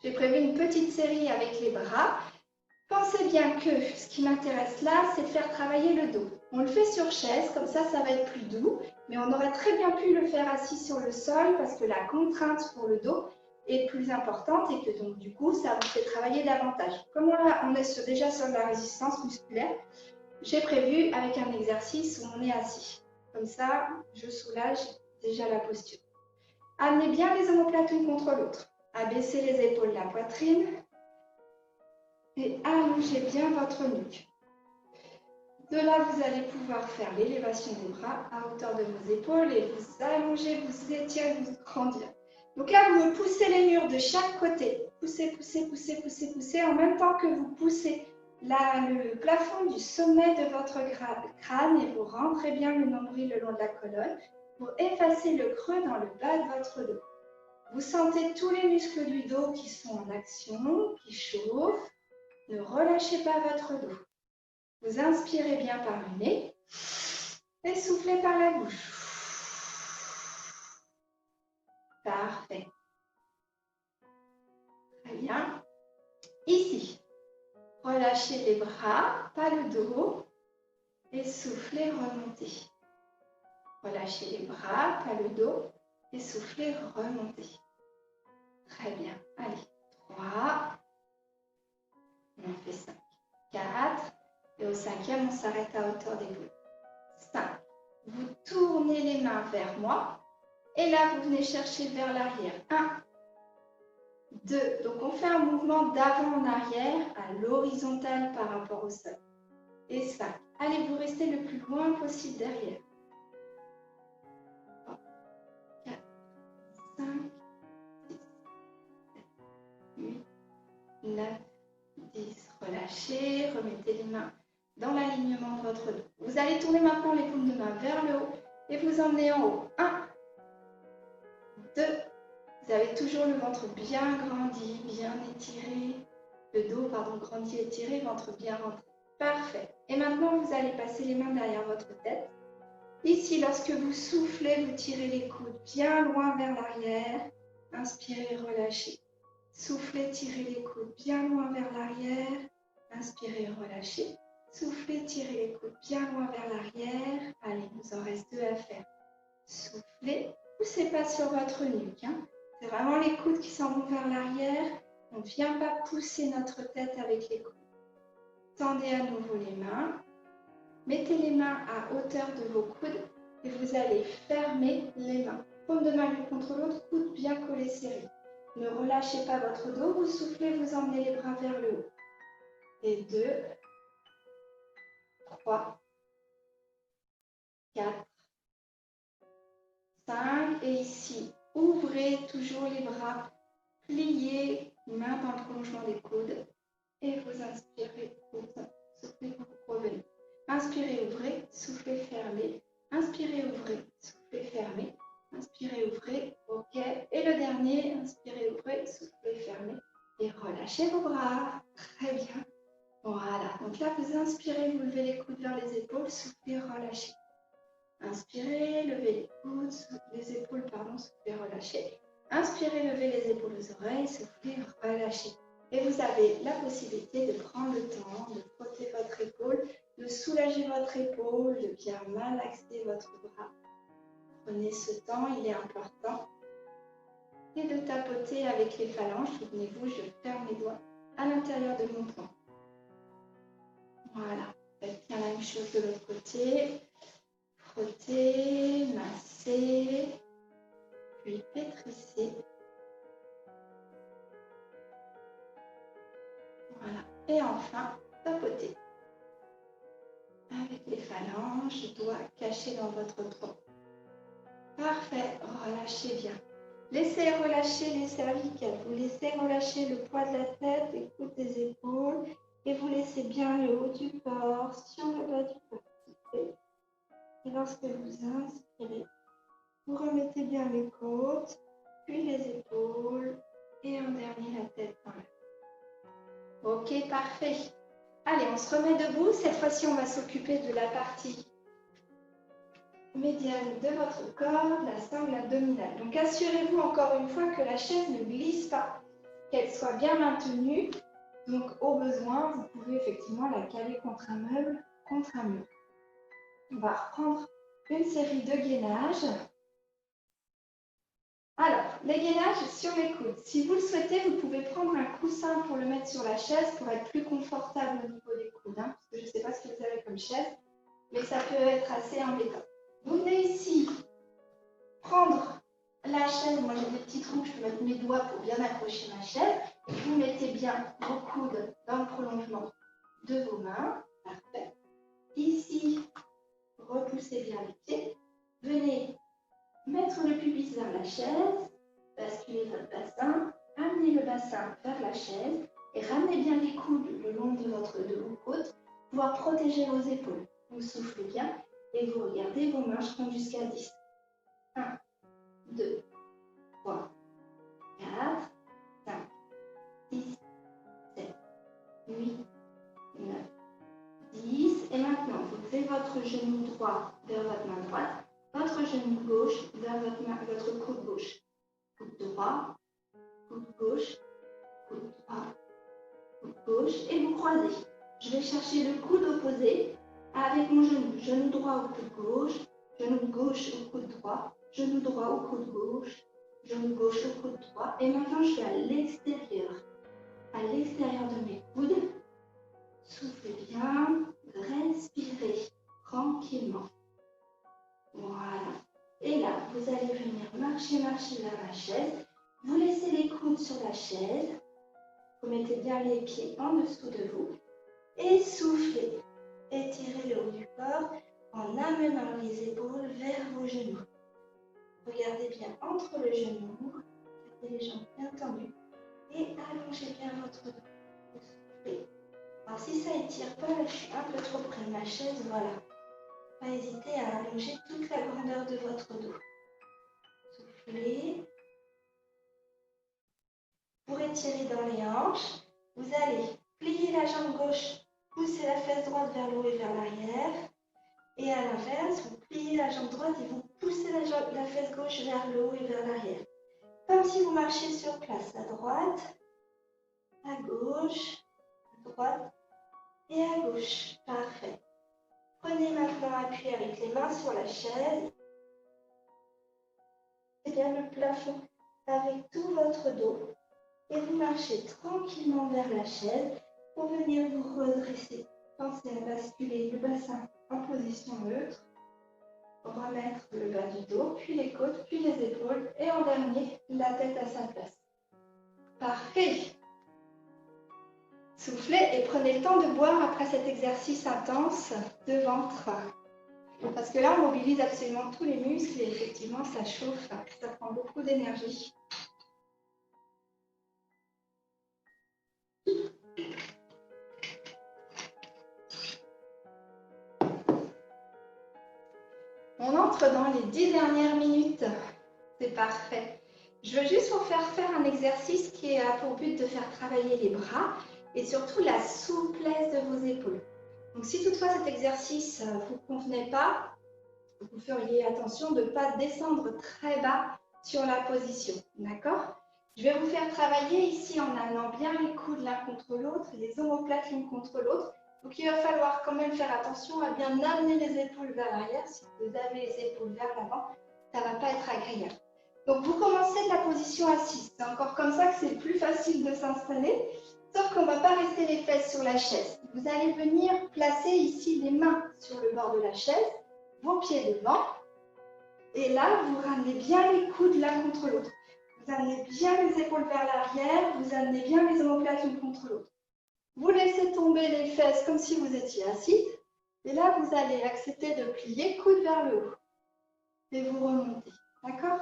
J'ai prévu une petite série avec les bras. Pensez bien que ce qui m'intéresse là, c'est de faire travailler le dos. On le fait sur chaise, comme ça va être plus doux, mais on aurait très bien pu le faire assis sur le sol parce que la contrainte pour le dos est plus importante et que donc du coup, ça vous fait travailler davantage. Comme on est déjà sur de la résistance musculaire, j'ai prévu avec un exercice où on est assis. Comme ça, je soulage déjà la posture. Amenez bien les omoplates l'une contre l'autre. Abaissez les épaules, la poitrine. Et allongez bien votre nuque. De là, vous allez pouvoir faire l'élévation des bras à hauteur de vos épaules et vous allonger, vous étirer, vous grandir. Donc là, vous poussez les murs de chaque côté. Poussez, poussez, poussez, poussez, poussez, en même temps que vous poussez le plafond du sommet de votre crâne et vous rentrez bien le nombril le long de la colonne pour effacer le creux dans le bas de votre dos. Vous sentez tous les muscles du dos qui sont en action, qui chauffent. Ne relâchez pas votre dos. Vous inspirez bien par le nez et soufflez par la bouche. Parfait. Très bien. Ici, relâchez les bras, pas le dos. Et soufflez, remontez. Relâchez les bras, pas le dos. Et soufflez, remontez. Très bien. Allez, 3. On fait 5. 4. Et au 5e, on s'arrête à hauteur d'épaule. 5. Vous tournez les mains vers moi. Et là, vous venez chercher vers l'arrière. 1, 2. Donc, on fait un mouvement d'avant en arrière à l'horizontale par rapport au sol. Et 5. Allez, vous restez le plus loin possible derrière. 3, 4, 5, 6, 7, 8, 9, 10. Relâchez, remettez les mains dans l'alignement de votre dos. Vous allez tourner maintenant les paumes de main vers le haut et vous emmenez en haut. 1, 2. Vous avez toujours le ventre bien grandi, bien étiré. Le dos, pardon, grandi, étiré, ventre bien rentré. Parfait. Et maintenant, vous allez passer les mains derrière votre tête. Ici, lorsque vous soufflez, vous tirez les coudes bien loin vers l'arrière. Inspirez, relâchez. Soufflez, tirez les coudes bien loin vers l'arrière. Inspirez, relâchez. Soufflez, tirez les coudes bien loin vers l'arrière. Allez, il nous en reste 2 à faire. Soufflez, poussez pas sur votre nuque. C'est vraiment les coudes qui s'en vont vers l'arrière. On ne vient pas pousser notre tête avec les coudes. Tendez à nouveau les mains. Mettez les mains à hauteur de vos coudes et vous allez fermer les mains. Paume de main l'une contre l'autre, coudes bien collés serrés. Ne relâchez pas votre dos, vous soufflez, vous emmenez les bras vers le haut. Et 2, 3, 4, 5. Et ici, ouvrez toujours les bras, pliez, main dans le prolongement des coudes. Et vous inspirez, vous soufflez, vous revenez. Inspirez, ouvrez, soufflez, fermez. Inspirez, ouvrez, soufflez, fermez. Inspirez, ouvrez, ok. Et le dernier, inspirez, ouvrez, soufflez, fermez. Et relâchez vos bras. Très bien. Voilà. Donc là, vous inspirez, vous levez les coudes vers les épaules, soufflez, relâchez. Inspirez, levez les coudes, les épaules, pardon, soufflez, relâchez. Inspirez, levez les épaules aux oreilles, soufflez, relâchez. Et vous avez la possibilité de prendre le temps de frotter votre épaule, de soulager votre épaule, de bien malaxer votre bras. Prenez ce temps, il est important. Et de tapoter avec les phalanges. Souvenez-vous, je ferme les doigts à l'intérieur de mon poing. Voilà. Faites bien la même chose de l'autre côté. Frottez, massez, puis pétrissez. Voilà. Et enfin, tapotez. Avec les phalanges, doigts cachés dans votre tronc. Parfait. Relâchez bien. Laissez relâcher les cervicales. Vous laissez relâcher le poids de la tête, les coudes des épaules. Et vous laissez bien le haut du corps sur le bas du corps. Et lorsque vous inspirez, vous remettez bien les côtes, puis les épaules. Et en dernier, la tête dans l'air. Ok, parfait. Allez, on se remet debout. Cette fois-ci, on va s'occuper de la partie médiane de votre corps, la sangle abdominale. Donc, assurez-vous encore une fois que la chaise ne glisse pas, qu'elle soit bien maintenue. Donc, au besoin, vous pouvez effectivement la caler contre un meuble, contre un mur. On va reprendre une série de gainages. Alors, les gainages sur les coudes. Si vous le souhaitez, vous pouvez prendre un coussin pour le mettre sur la chaise pour être plus confortable au niveau des coudes. Parce que je ne sais pas ce que vous avez comme chaise, mais ça peut être assez embêtant. Vous venez ici prendre la chaise. Moi, j'ai des petits trous, je peux mettre mes doigts pour bien accrocher ma chaise. Vous mettez bien vos coudes dans le prolongement de vos mains. Parfait. Ici, repoussez bien les pieds. Venez mettre le pubis vers la chaise, basculez votre bassin, amenez le bassin vers la chaise et ramenez bien les coudes le long de votre dos ou côte pour pouvoir protéger vos épaules. Vous soufflez bien et vous regardez vos mains, je compte jusqu'à 10. 1, 2, 3, 4, 5, 6, 7, 8, 9, 10. Et maintenant, vous levez votre genou droit vers votre main droite, votre genou gauche vers votre coude gauche. Coude droit, coude gauche, coude droit, gauche et vous croisez. Je vais chercher le coude opposé avec mon genou. Genou droit au coude gauche, genou gauche au coude droit, genou droit au coude gauche, genou gauche au coude droit. Et maintenant, je vais à l'extérieur de mes coudes. Soufflez bien, respirez tranquillement. Voilà. Et là, vous allez venir marcher vers la chaise. Vous laissez les coudes sur la chaise. Vous mettez bien les pieds en dessous de vous. Et soufflez. Étirez le haut du corps en amenant les épaules vers vos genoux. Regardez bien entre le genou. Gardez les jambes bien tendues. Et allongez bien votre dos. Vous soufflez. Alors si ça étire pas, là, je suis un peu trop près de ma chaise, voilà. Pas hésiter à allonger toute la grandeur de votre dos. Soufflez. Pour étirer dans les hanches, vous allez plier la jambe gauche, pousser la fesse droite vers le haut et vers l'arrière. Et à l'inverse, vous pliez la jambe droite et vous poussez la fesse gauche vers le haut et vers l'arrière. Comme si vous marchiez sur place, à droite, à gauche, à droite et à gauche. Parfait. Prenez maintenant appui avec les mains sur la chaise. Et bien le plafond avec tout votre dos. Et vous marchez tranquillement vers la chaise pour venir vous redresser. Pensez à basculer le bassin en position neutre. Remettre le bas du dos, puis les côtes, puis les épaules. Et en dernier, la tête à sa place. Parfait. Soufflez et prenez le temps de boire après cet exercice intense de ventre. Parce que là, on mobilise absolument tous les muscles et effectivement, ça chauffe, ça prend beaucoup d'énergie. On entre dans les 10 dernières minutes. C'est parfait. Je veux juste vous faire un exercice qui a pour but de faire travailler les bras et surtout la souplesse de vos épaules. Donc, si toutefois cet exercice ne vous convenait pas, vous feriez attention de ne pas descendre très bas sur la position. D'accord? Je vais vous faire travailler ici en amenant bien les coudes l'un contre l'autre, les omoplates l'une contre l'autre. Donc, il va falloir quand même faire attention à bien amener les épaules vers l'arrière. Si vous avez les épaules vers l'avant, ça ne va pas être agréable. Donc, vous commencez de la position assise. C'est encore comme ça que c'est plus facile de s'installer. Sauf qu'on ne va pas rester les fesses sur la chaise. Vous allez venir placer ici les mains sur le bord de la chaise, vos pieds devant. Et là, vous ramenez bien les coudes l'un contre l'autre. Vous amenez bien les épaules vers l'arrière. Vous amenez bien les omoplates l'une contre l'autre. Vous laissez tomber les fesses comme si vous étiez assis. Et là, vous allez accepter de plier coude vers le haut. Et vous remontez. D'accord?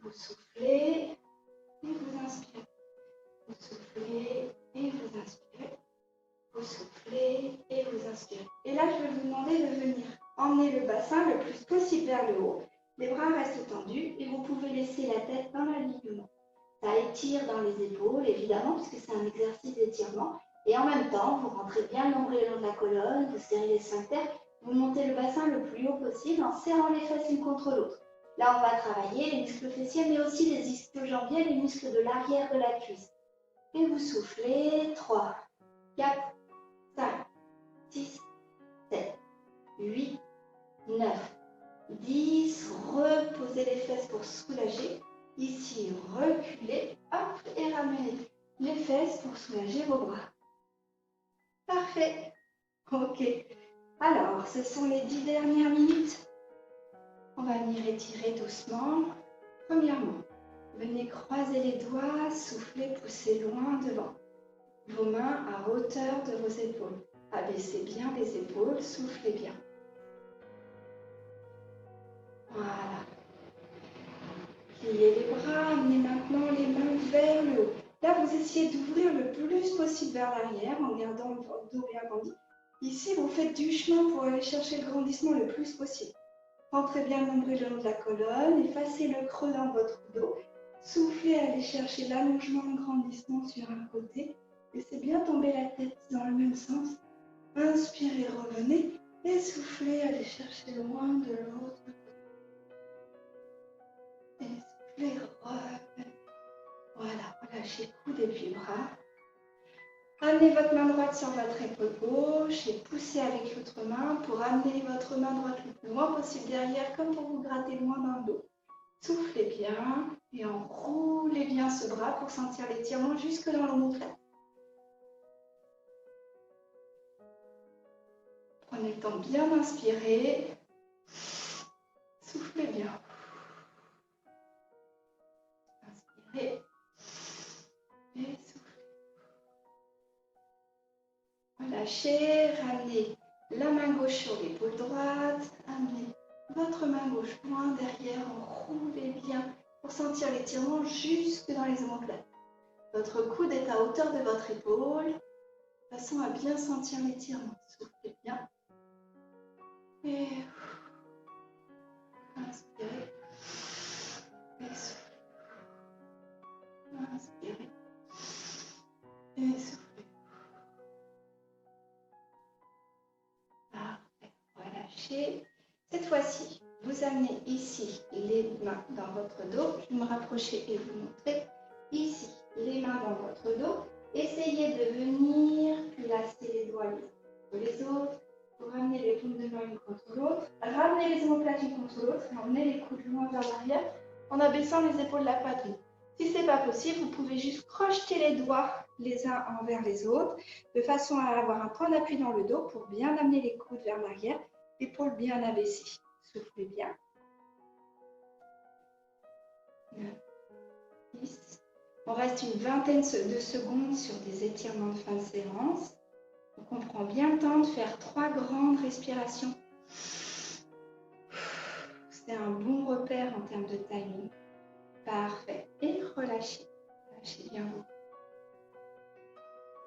Vous soufflez et vous inspirez. Vous soufflez et vous inspirez. Vous soufflez et vous inspirez. Et là, je vais vous demander de venir emmener le bassin le plus possible vers le haut. Les bras restent tendus et vous pouvez laisser la tête dans l'alignement. Ça étire dans les épaules, évidemment, puisque c'est un exercice d'étirement. Et en même temps, vous rentrez bien le nombril le long de la colonne, vous serrez les sphincters, vous montez le bassin le plus haut possible en serrant les fesses l'une contre l'autre. Là, on va travailler les muscles fessiers, mais aussi les ischio-jambiers, les muscles de l'arrière de la cuisse. Et vous soufflez. 3, 4, 5, 6, 7, 8, 9, 10. Reposez les fesses pour soulager. Ici, reculez, hop, et ramenez les fesses pour soulager vos bras. Parfait. Ok. Alors, ce sont les 10 dernières minutes. On va venir étirer doucement. Premièrement, venez croiser les doigts, soufflez, poussez loin devant. Vos mains à hauteur de vos épaules. Abaissez bien les épaules, soufflez bien. Voilà. Pliez les bras, amenez maintenant les mains vers le haut. Là, vous essayez d'ouvrir le plus possible vers l'arrière en gardant le dos bien grandi. Ici, vous faites du chemin pour aller chercher le grandissement le plus possible. Rentrez bien le nombril le long de la colonne, effacez le creux dans votre dos. Soufflez, allez chercher l'allongement, le grandissement sur un côté. Laissez bien tomber la tête dans le même sens. Inspirez, revenez. Et soufflez, allez chercher loin de l'autre côté. Et soufflez, revenez. Voilà, relâchez coudes et puis bras. Amenez votre main droite sur votre épaule gauche et poussez avec l'autre main pour amener votre main droite le plus loin possible derrière, comme pour vous gratter loin dans le dos. Soufflez bien et enroulez bien ce bras pour sentir l'étirement jusque dans l'omoplate. Prenez le temps bien d'inspirer. Soufflez bien. Inspirez et soufflez. Relâchez, ramenez la main gauche sur l'épaule droite, amenez votre main gauche loin derrière, enroulez bien pour sentir l'étirement jusque dans les omoplates. Votre coude est à hauteur de votre épaule, de façon à bien sentir l'étirement. Soufflez bien. Et inspirez. Et soufflez. Inspirez. Et soufflez. Parfait. Relâchez. Cette fois-ci, vous amenez ici les mains dans votre dos. Je vais me rapprocher et vous montrer. Ici, les mains dans votre dos. Essayez de venir placer les doigts les uns contre les autres. Pour ramener les paumes de main une contre l'autre. Ramenez les omoplates une contre l'autre et emmenez les coudes loin vers l'arrière en abaissant les épaules de la poitrine. Si ce n'est pas possible, vous pouvez juste crocheter les doigts les uns envers les autres de façon à avoir un point d'appui dans le dos pour bien amener les coudes vers l'arrière, épaules bien abaissées. Soufflez bien. 9, 10. On reste une vingtaine de secondes sur des étirements de fin de séance. Donc on prend bien le temps de faire 3 grandes respirations. C'est un bon repère en termes de timing. Parfait. Et relâchez. Relâchez bien vous.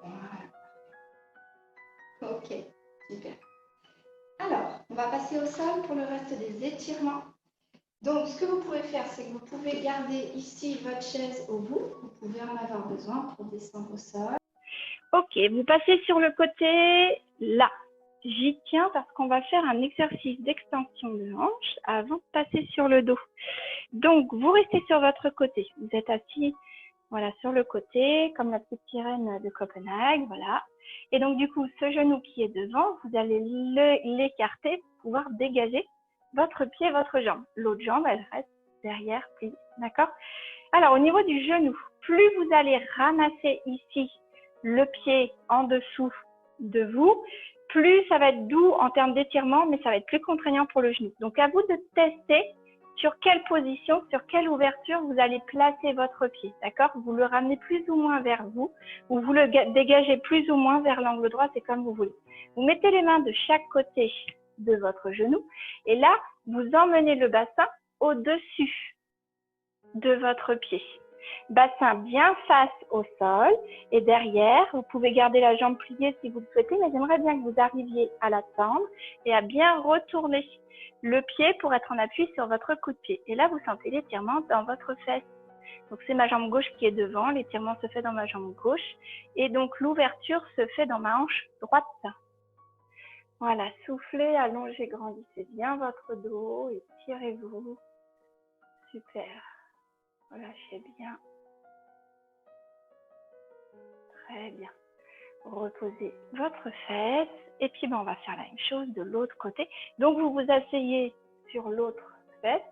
Voilà. Ok, super. Alors, on va passer au sol pour le reste des étirements. Donc, ce que vous pouvez faire, c'est que vous pouvez garder ici votre chaise au bout. Vous pouvez en avoir besoin pour descendre au sol. Ok, vous passez sur le côté là. J'y tiens parce qu'on va faire un exercice d'extension de hanche avant de passer sur le dos. Donc, vous restez sur votre côté. Vous êtes assis, voilà, sur le côté, comme la petite sirène de Copenhague, voilà. Et donc, du coup, ce genou qui est devant, vous allez l'écarter pour pouvoir dégager votre pied, votre jambe. L'autre jambe, elle reste derrière, plie, d'accord? Alors, au niveau du genou, plus vous allez ramasser ici le pied en dessous de vous, plus ça va être doux en termes d'étirement, mais ça va être plus contraignant pour le genou. Donc, à vous de tester sur quelle position, sur quelle ouverture vous allez placer votre pied, d'accord? Vous le ramenez plus ou moins vers vous, ou vous le dégagez plus ou moins vers l'angle droit, c'est comme vous voulez. Vous mettez les mains de chaque côté de votre genou, et là, vous emmenez le bassin au-dessus de votre pied. Bassin bien face au sol et derrière, vous pouvez garder la jambe pliée si vous le souhaitez, mais j'aimerais bien que vous arriviez à la tendre et à bien retourner le pied pour être en appui sur votre coup de pied. Et là, vous sentez l'étirement dans votre fesse. Donc, c'est ma jambe gauche qui est devant, l'étirement se fait dans ma jambe gauche et donc l'ouverture se fait dans ma hanche droite. Voilà, soufflez, allongez, grandissez bien votre dos, étirez-vous. Super. Relâchez bien. Très bien. Reposez votre fesse. Et puis, on va faire la même chose de l'autre côté. Donc, vous vous asseyez sur l'autre fesse.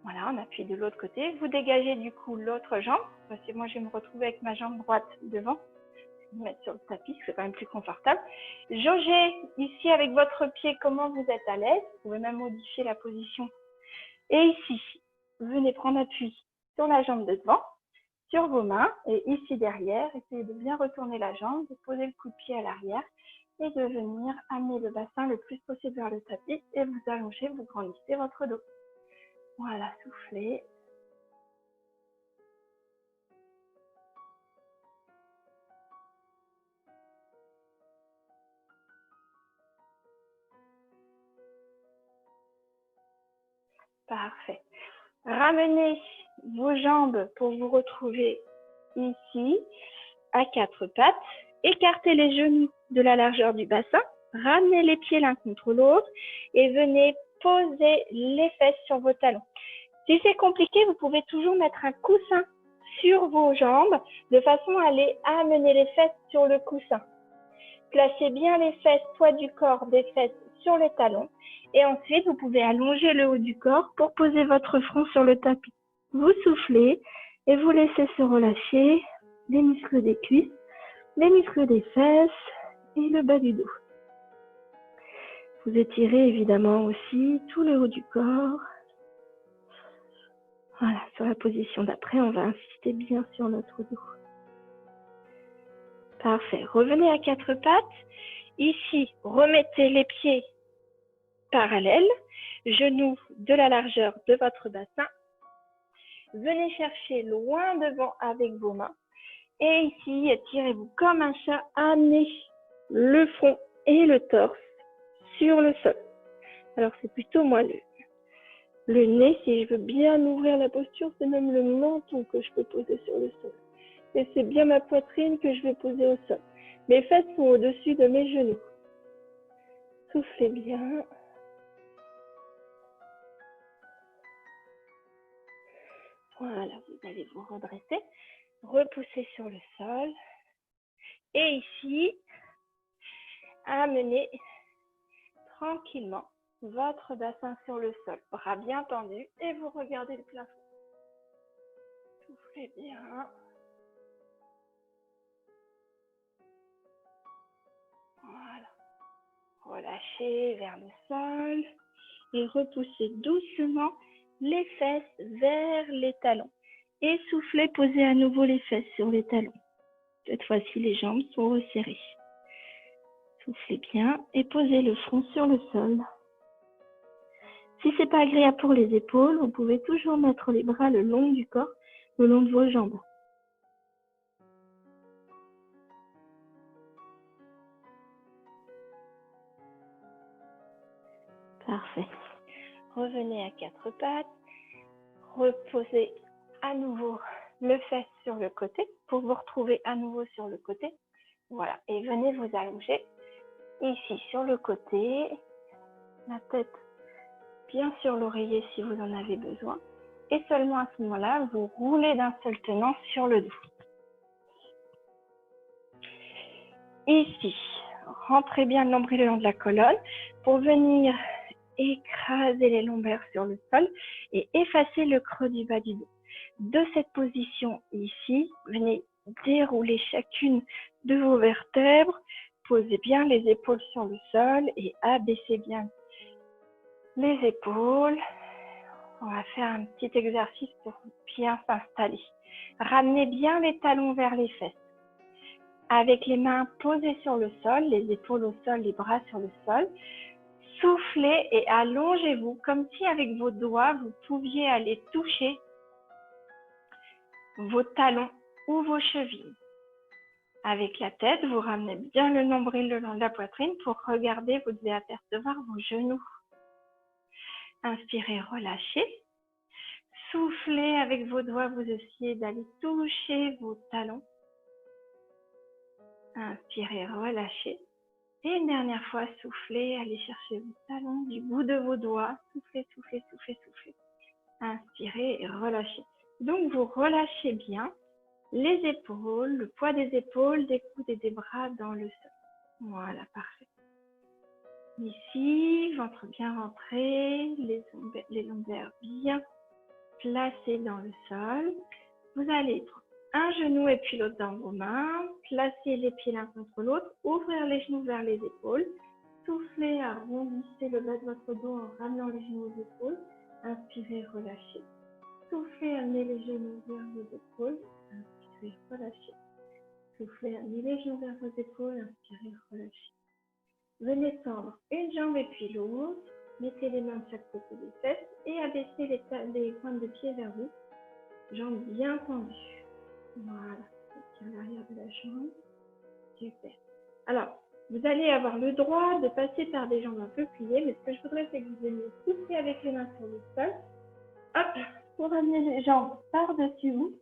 Voilà, on appuie de l'autre côté. Vous dégagez du coup l'autre jambe. Parce que moi, je vais me retrouver avec ma jambe droite devant. Je vais me mettre sur le tapis, c'est quand même plus confortable. Jaugez ici avec votre pied comment vous êtes à l'aise. Vous pouvez même modifier la position. Et ici, venez prendre appui sur la jambe de devant, sur vos mains, et ici derrière, essayez de bien retourner la jambe, de poser le coup de pied à l'arrière et de venir amener le bassin le plus possible vers le tapis et vous allongez, vous grandissez votre dos. Voilà, soufflez. Parfait. Ramenez vos jambes pour vous retrouver ici, à quatre pattes. Écartez les genoux de la largeur du bassin. Ramenez les pieds l'un contre l'autre et venez poser les fesses sur vos talons. Si c'est compliqué, vous pouvez toujours mettre un coussin sur vos jambes de façon à aller amener les fesses sur le coussin. Placez bien les fesses, poids du corps des fesses sur les talons. Et ensuite, vous pouvez allonger le haut du corps pour poser votre front sur le tapis. Vous soufflez et vous laissez se relâcher les muscles des cuisses, les muscles des fesses et le bas du dos. Vous étirez évidemment aussi tout le haut du corps. Voilà, sur la position d'après, on va insister bien sur notre dos. Parfait. Revenez à quatre pattes. Ici, remettez les pieds parallèles, genoux de la largeur de votre bassin. Venez chercher loin devant avec vos mains. Et ici, étirez-vous comme un chat. Amenez le front et le torse sur le sol. Alors, c'est plutôt moi le nez. Si je veux bien ouvrir la posture, c'est même le menton que je peux poser sur le sol. Et c'est bien ma poitrine que je vais poser au sol. Mes fesses sont au-dessus de mes genoux. Soufflez bien. Voilà, vous allez vous redresser, repousser sur le sol. Et ici, amenez tranquillement votre bassin sur le sol, bras bien tendus, et vous regardez le plafond. Soufflez bien. Voilà. Relâchez vers le sol et repoussez doucement les fesses vers les talons. Et soufflez, posez à nouveau les fesses sur les talons. Cette fois-ci, les jambes sont resserrées. Soufflez bien et posez le front sur le sol. Si ce n'est pas agréable pour les épaules, vous pouvez toujours mettre les bras le long du corps, le long de vos jambes. Parfait. Revenez à quatre pattes. Reposez à nouveau le fesse sur le côté pour vous retrouver à nouveau sur le côté. Voilà. Et venez vous allonger ici sur le côté. La tête bien sur l'oreiller si vous en avez besoin. Et seulement à ce moment-là, vous roulez d'un seul tenant sur le dos. Ici, rentrez bien le nombril le long de la colonne pour venir écraser les lombaires sur le sol et effacer le creux du bas du dos. De cette position ici, venez dérouler chacune de vos vertèbres, posez bien les épaules sur le sol et abaissez bien les épaules. On va faire un petit exercice pour bien s'installer. Ramenez bien les talons vers les fesses. Avec les mains posées sur le sol, les épaules au sol, les bras sur le sol. Soufflez et allongez-vous comme si avec vos doigts, vous pouviez aller toucher vos talons ou vos chevilles. Avec la tête, vous ramenez bien le nombril le long de la poitrine pour regarder, vous devez apercevoir vos genoux. Inspirez, relâchez. Soufflez avec vos doigts, vous essayez d'aller toucher vos talons. Inspirez, relâchez. Et une dernière fois, soufflez, allez chercher vos talons du bout de vos doigts. Soufflez, soufflez, soufflez, soufflez. Inspirez et relâchez. Donc, vous relâchez bien les épaules, le poids des épaules, des coudes et des bras dans le sol. Voilà, parfait. Ici, ventre bien rentré, les lombaires bien placés dans le sol. Vous allez prendre un genou et puis l'autre dans vos mains. Placez les pieds l'un contre l'autre. Ouvrir les genoux vers les épaules. Soufflez, arrondissez le bas de votre dos en ramenant les genoux aux épaules. Inspirez, relâchez. Soufflez, amenez les genoux vers vos épaules. Inspirez, relâchez. Soufflez, amenez les genoux vers vos épaules. Inspirez, relâchez. Venez tendre une jambe et puis l'autre. Mettez les mains de chaque côté des fesses et abaissez les pointes de pied vers vous. Jambes bien tendues. Voilà. Tiens l'arrière de la jambe. Super. Alors, vous allez avoir le droit de passer par des jambes un peu pliées, mais ce que je voudrais, c'est que vous veniez souffler avec les mains sur le sol. Hop, pour amener les jambes par-dessus vous.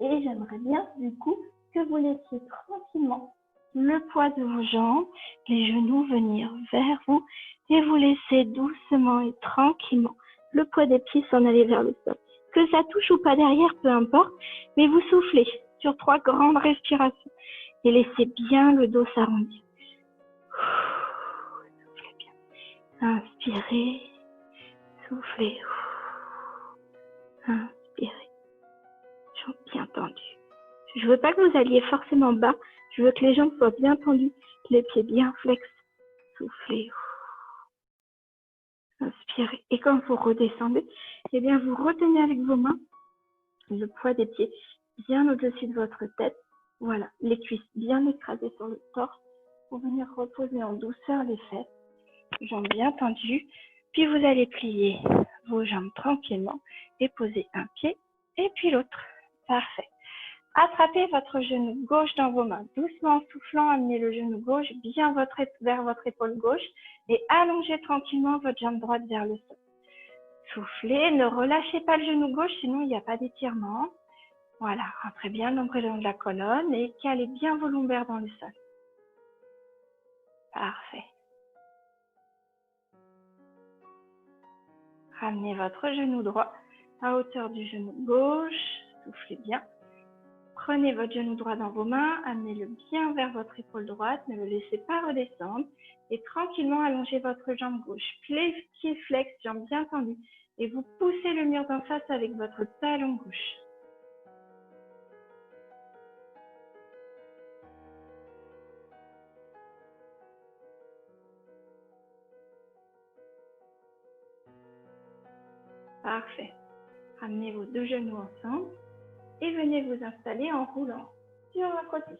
Et j'aimerais bien, du coup, que vous laissiez tranquillement le poids de vos jambes, les genoux venir vers vous et vous laissez doucement et tranquillement le poids des pieds s'en aller vers le sol. Que ça touche ou pas derrière, peu importe, mais vous soufflez sur 3 grandes respirations et laissez bien le dos s'arrondir. Soufflez bien. Inspirez, soufflez. Inspirez. Jambes bien tendues. Je ne veux pas que vous alliez forcément bas, je veux que les jambes soient bien tendues, les pieds bien flex. Soufflez. Inspirez. Et quand vous redescendez, eh bien vous retenez avec vos mains le poids des pieds bien au-dessus de votre tête. Voilà, les cuisses bien écrasées sur le torse pour venir reposer en douceur les fesses, jambes bien tendues. Puis vous allez plier vos jambes tranquillement et poser un pied et puis l'autre. Parfait. Attrapez votre genou gauche dans vos mains. Doucement en soufflant, amenez le genou gauche bien vers votre épaule gauche et allongez tranquillement votre jambe droite vers le sol. Soufflez, ne relâchez pas le genou gauche, sinon il n'y a pas d'étirement. Voilà, rentrez bien le nombril le long de la colonne et calez bien vos lombaires dans le sol. Parfait. Ramenez votre genou droit à hauteur du genou gauche. Soufflez bien. Prenez votre genou droit dans vos mains, amenez-le bien vers votre épaule droite, ne le laissez pas redescendre et tranquillement allongez votre jambe gauche. Pied flex, jambe bien tendue et vous poussez le mur d'en face avec votre talon gauche. Parfait. Ramenez vos deux genoux ensemble et venez vous installer en roulant sur un côté.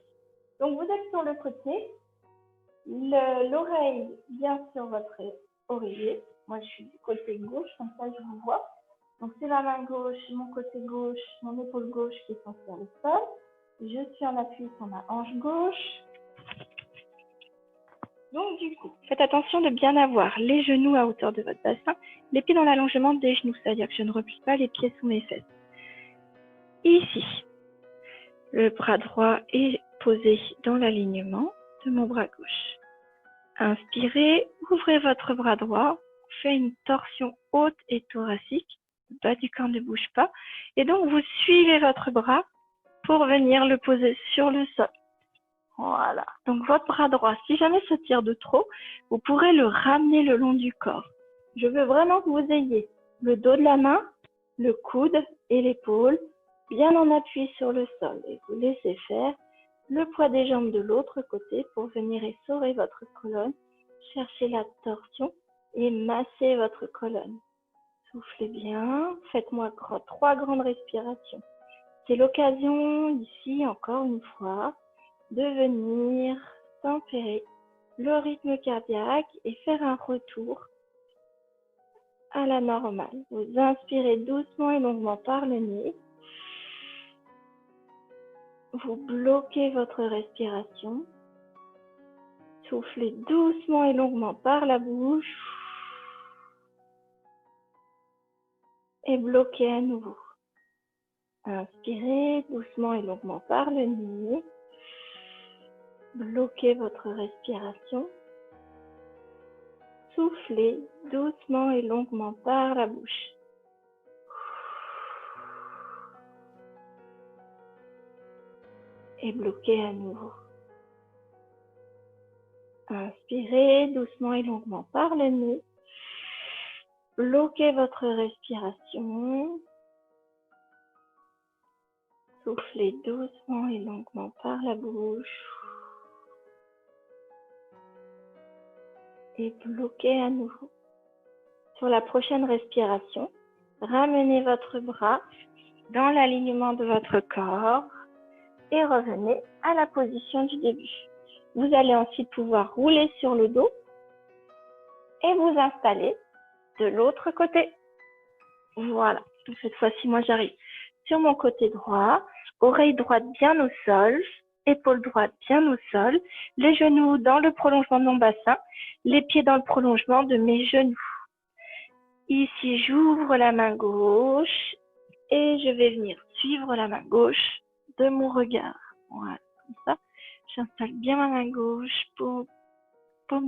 Donc vous êtes sur le côté, l'oreille bien sur votre oreiller. Moi je suis du côté gauche, comme ça je vous vois. Donc c'est ma main gauche, mon côté gauche, mon épaule gauche qui sont sur le sol. Je suis en appui sur ma hanche gauche. Donc du coup, faites attention de bien avoir les genoux à hauteur de votre bassin, les pieds dans l'allongement des genoux, c'est-à-dire que je ne replie pas les pieds sous mes fesses. Ici, le bras droit est posé dans l'alignement de mon bras gauche. Inspirez, ouvrez votre bras droit, faites une torsion haute et thoracique, le bas du corps ne bouge pas, et donc vous suivez votre bras pour venir le poser sur le sol. Voilà, donc votre bras droit, si jamais ça tire de trop, vous pourrez le ramener le long du corps. Je veux vraiment que vous ayez le dos de la main, le coude et l'épaule bien en appui sur le sol et vous laissez faire le poids des jambes de l'autre côté pour venir essorer votre colonne, chercher la torsion et masser votre colonne. Soufflez bien, faites-moi 3 grandes respirations. C'est l'occasion ici, encore une fois, de venir tempérer le rythme cardiaque et faire un retour à la normale. Vous inspirez doucement et longuement par le nez. Vous bloquez votre respiration. Soufflez doucement et longuement par la bouche. Et bloquez à nouveau. Inspirez doucement et longuement par le nez. Bloquez votre respiration. Soufflez doucement et longuement par la bouche. Et bloquez à nouveau. Inspirez doucement et longuement par le nez. Bloquez votre respiration. Soufflez doucement et longuement par la bouche. Et bloquez à nouveau. Sur la prochaine respiration, ramenez votre bras dans l'alignement de votre corps et revenez à la position du début. Vous allez ensuite pouvoir rouler sur le dos et vous installer de l'autre côté. Voilà. Donc cette fois-ci, moi j'arrive sur mon côté droit, oreille droite bien au sol, épaule droite bien au sol, les genoux dans le prolongement de mon bassin, les pieds dans le prolongement de mes genoux. Ici, j'ouvre la main gauche et je vais venir suivre la main gauche de mon regard. Voilà, comme ça. J'installe bien ma main gauche, paume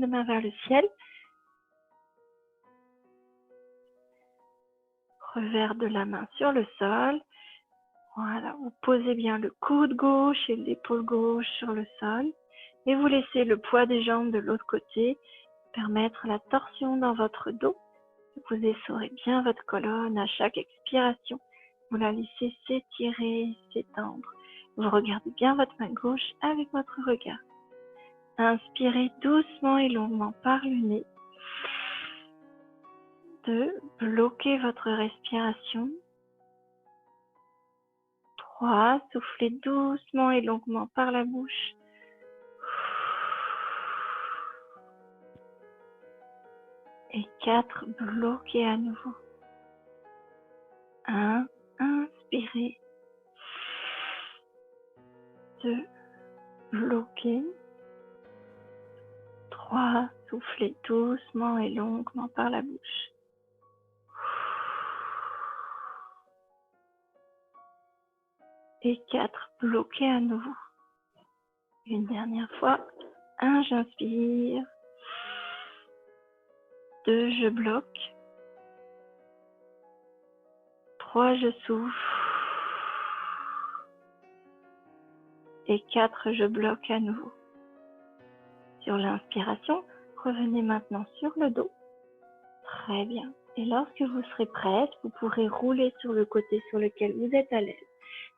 de main vers le ciel. Revers de la main sur le sol. Voilà, vous posez bien le coude gauche et l'épaule gauche sur le sol. Et vous laissez le poids des jambes de l'autre côté permettre la torsion dans votre dos. Vous essorez bien votre colonne à chaque expiration. Vous la laissez s'étirer, s'étendre. Vous regardez bien votre main gauche avec votre regard. Inspirez doucement et longuement par le nez. 2. Bloquez votre respiration. 3. Soufflez doucement et longuement par la bouche. Et 4. Bloquez à nouveau. 1. Inspirez. 2. Bloquez. 3. Soufflez doucement et longuement par la bouche. Et 4. Bloquez à nouveau. Une dernière fois. 1. J'inspire. 2. Je bloque. 3. Je souffle. Et 4. Je bloque à nouveau. Sur l'inspiration, revenez maintenant sur le dos. Très bien. Et lorsque vous serez prête, vous pourrez rouler sur le côté sur lequel vous êtes à l'aise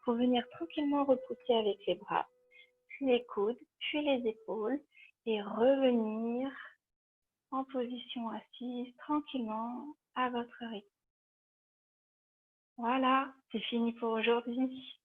pour venir tranquillement repousser avec les bras, puis les coudes, puis les épaules et revenir en position assise tranquillement à votre rythme. Voilà, c'est fini pour aujourd'hui.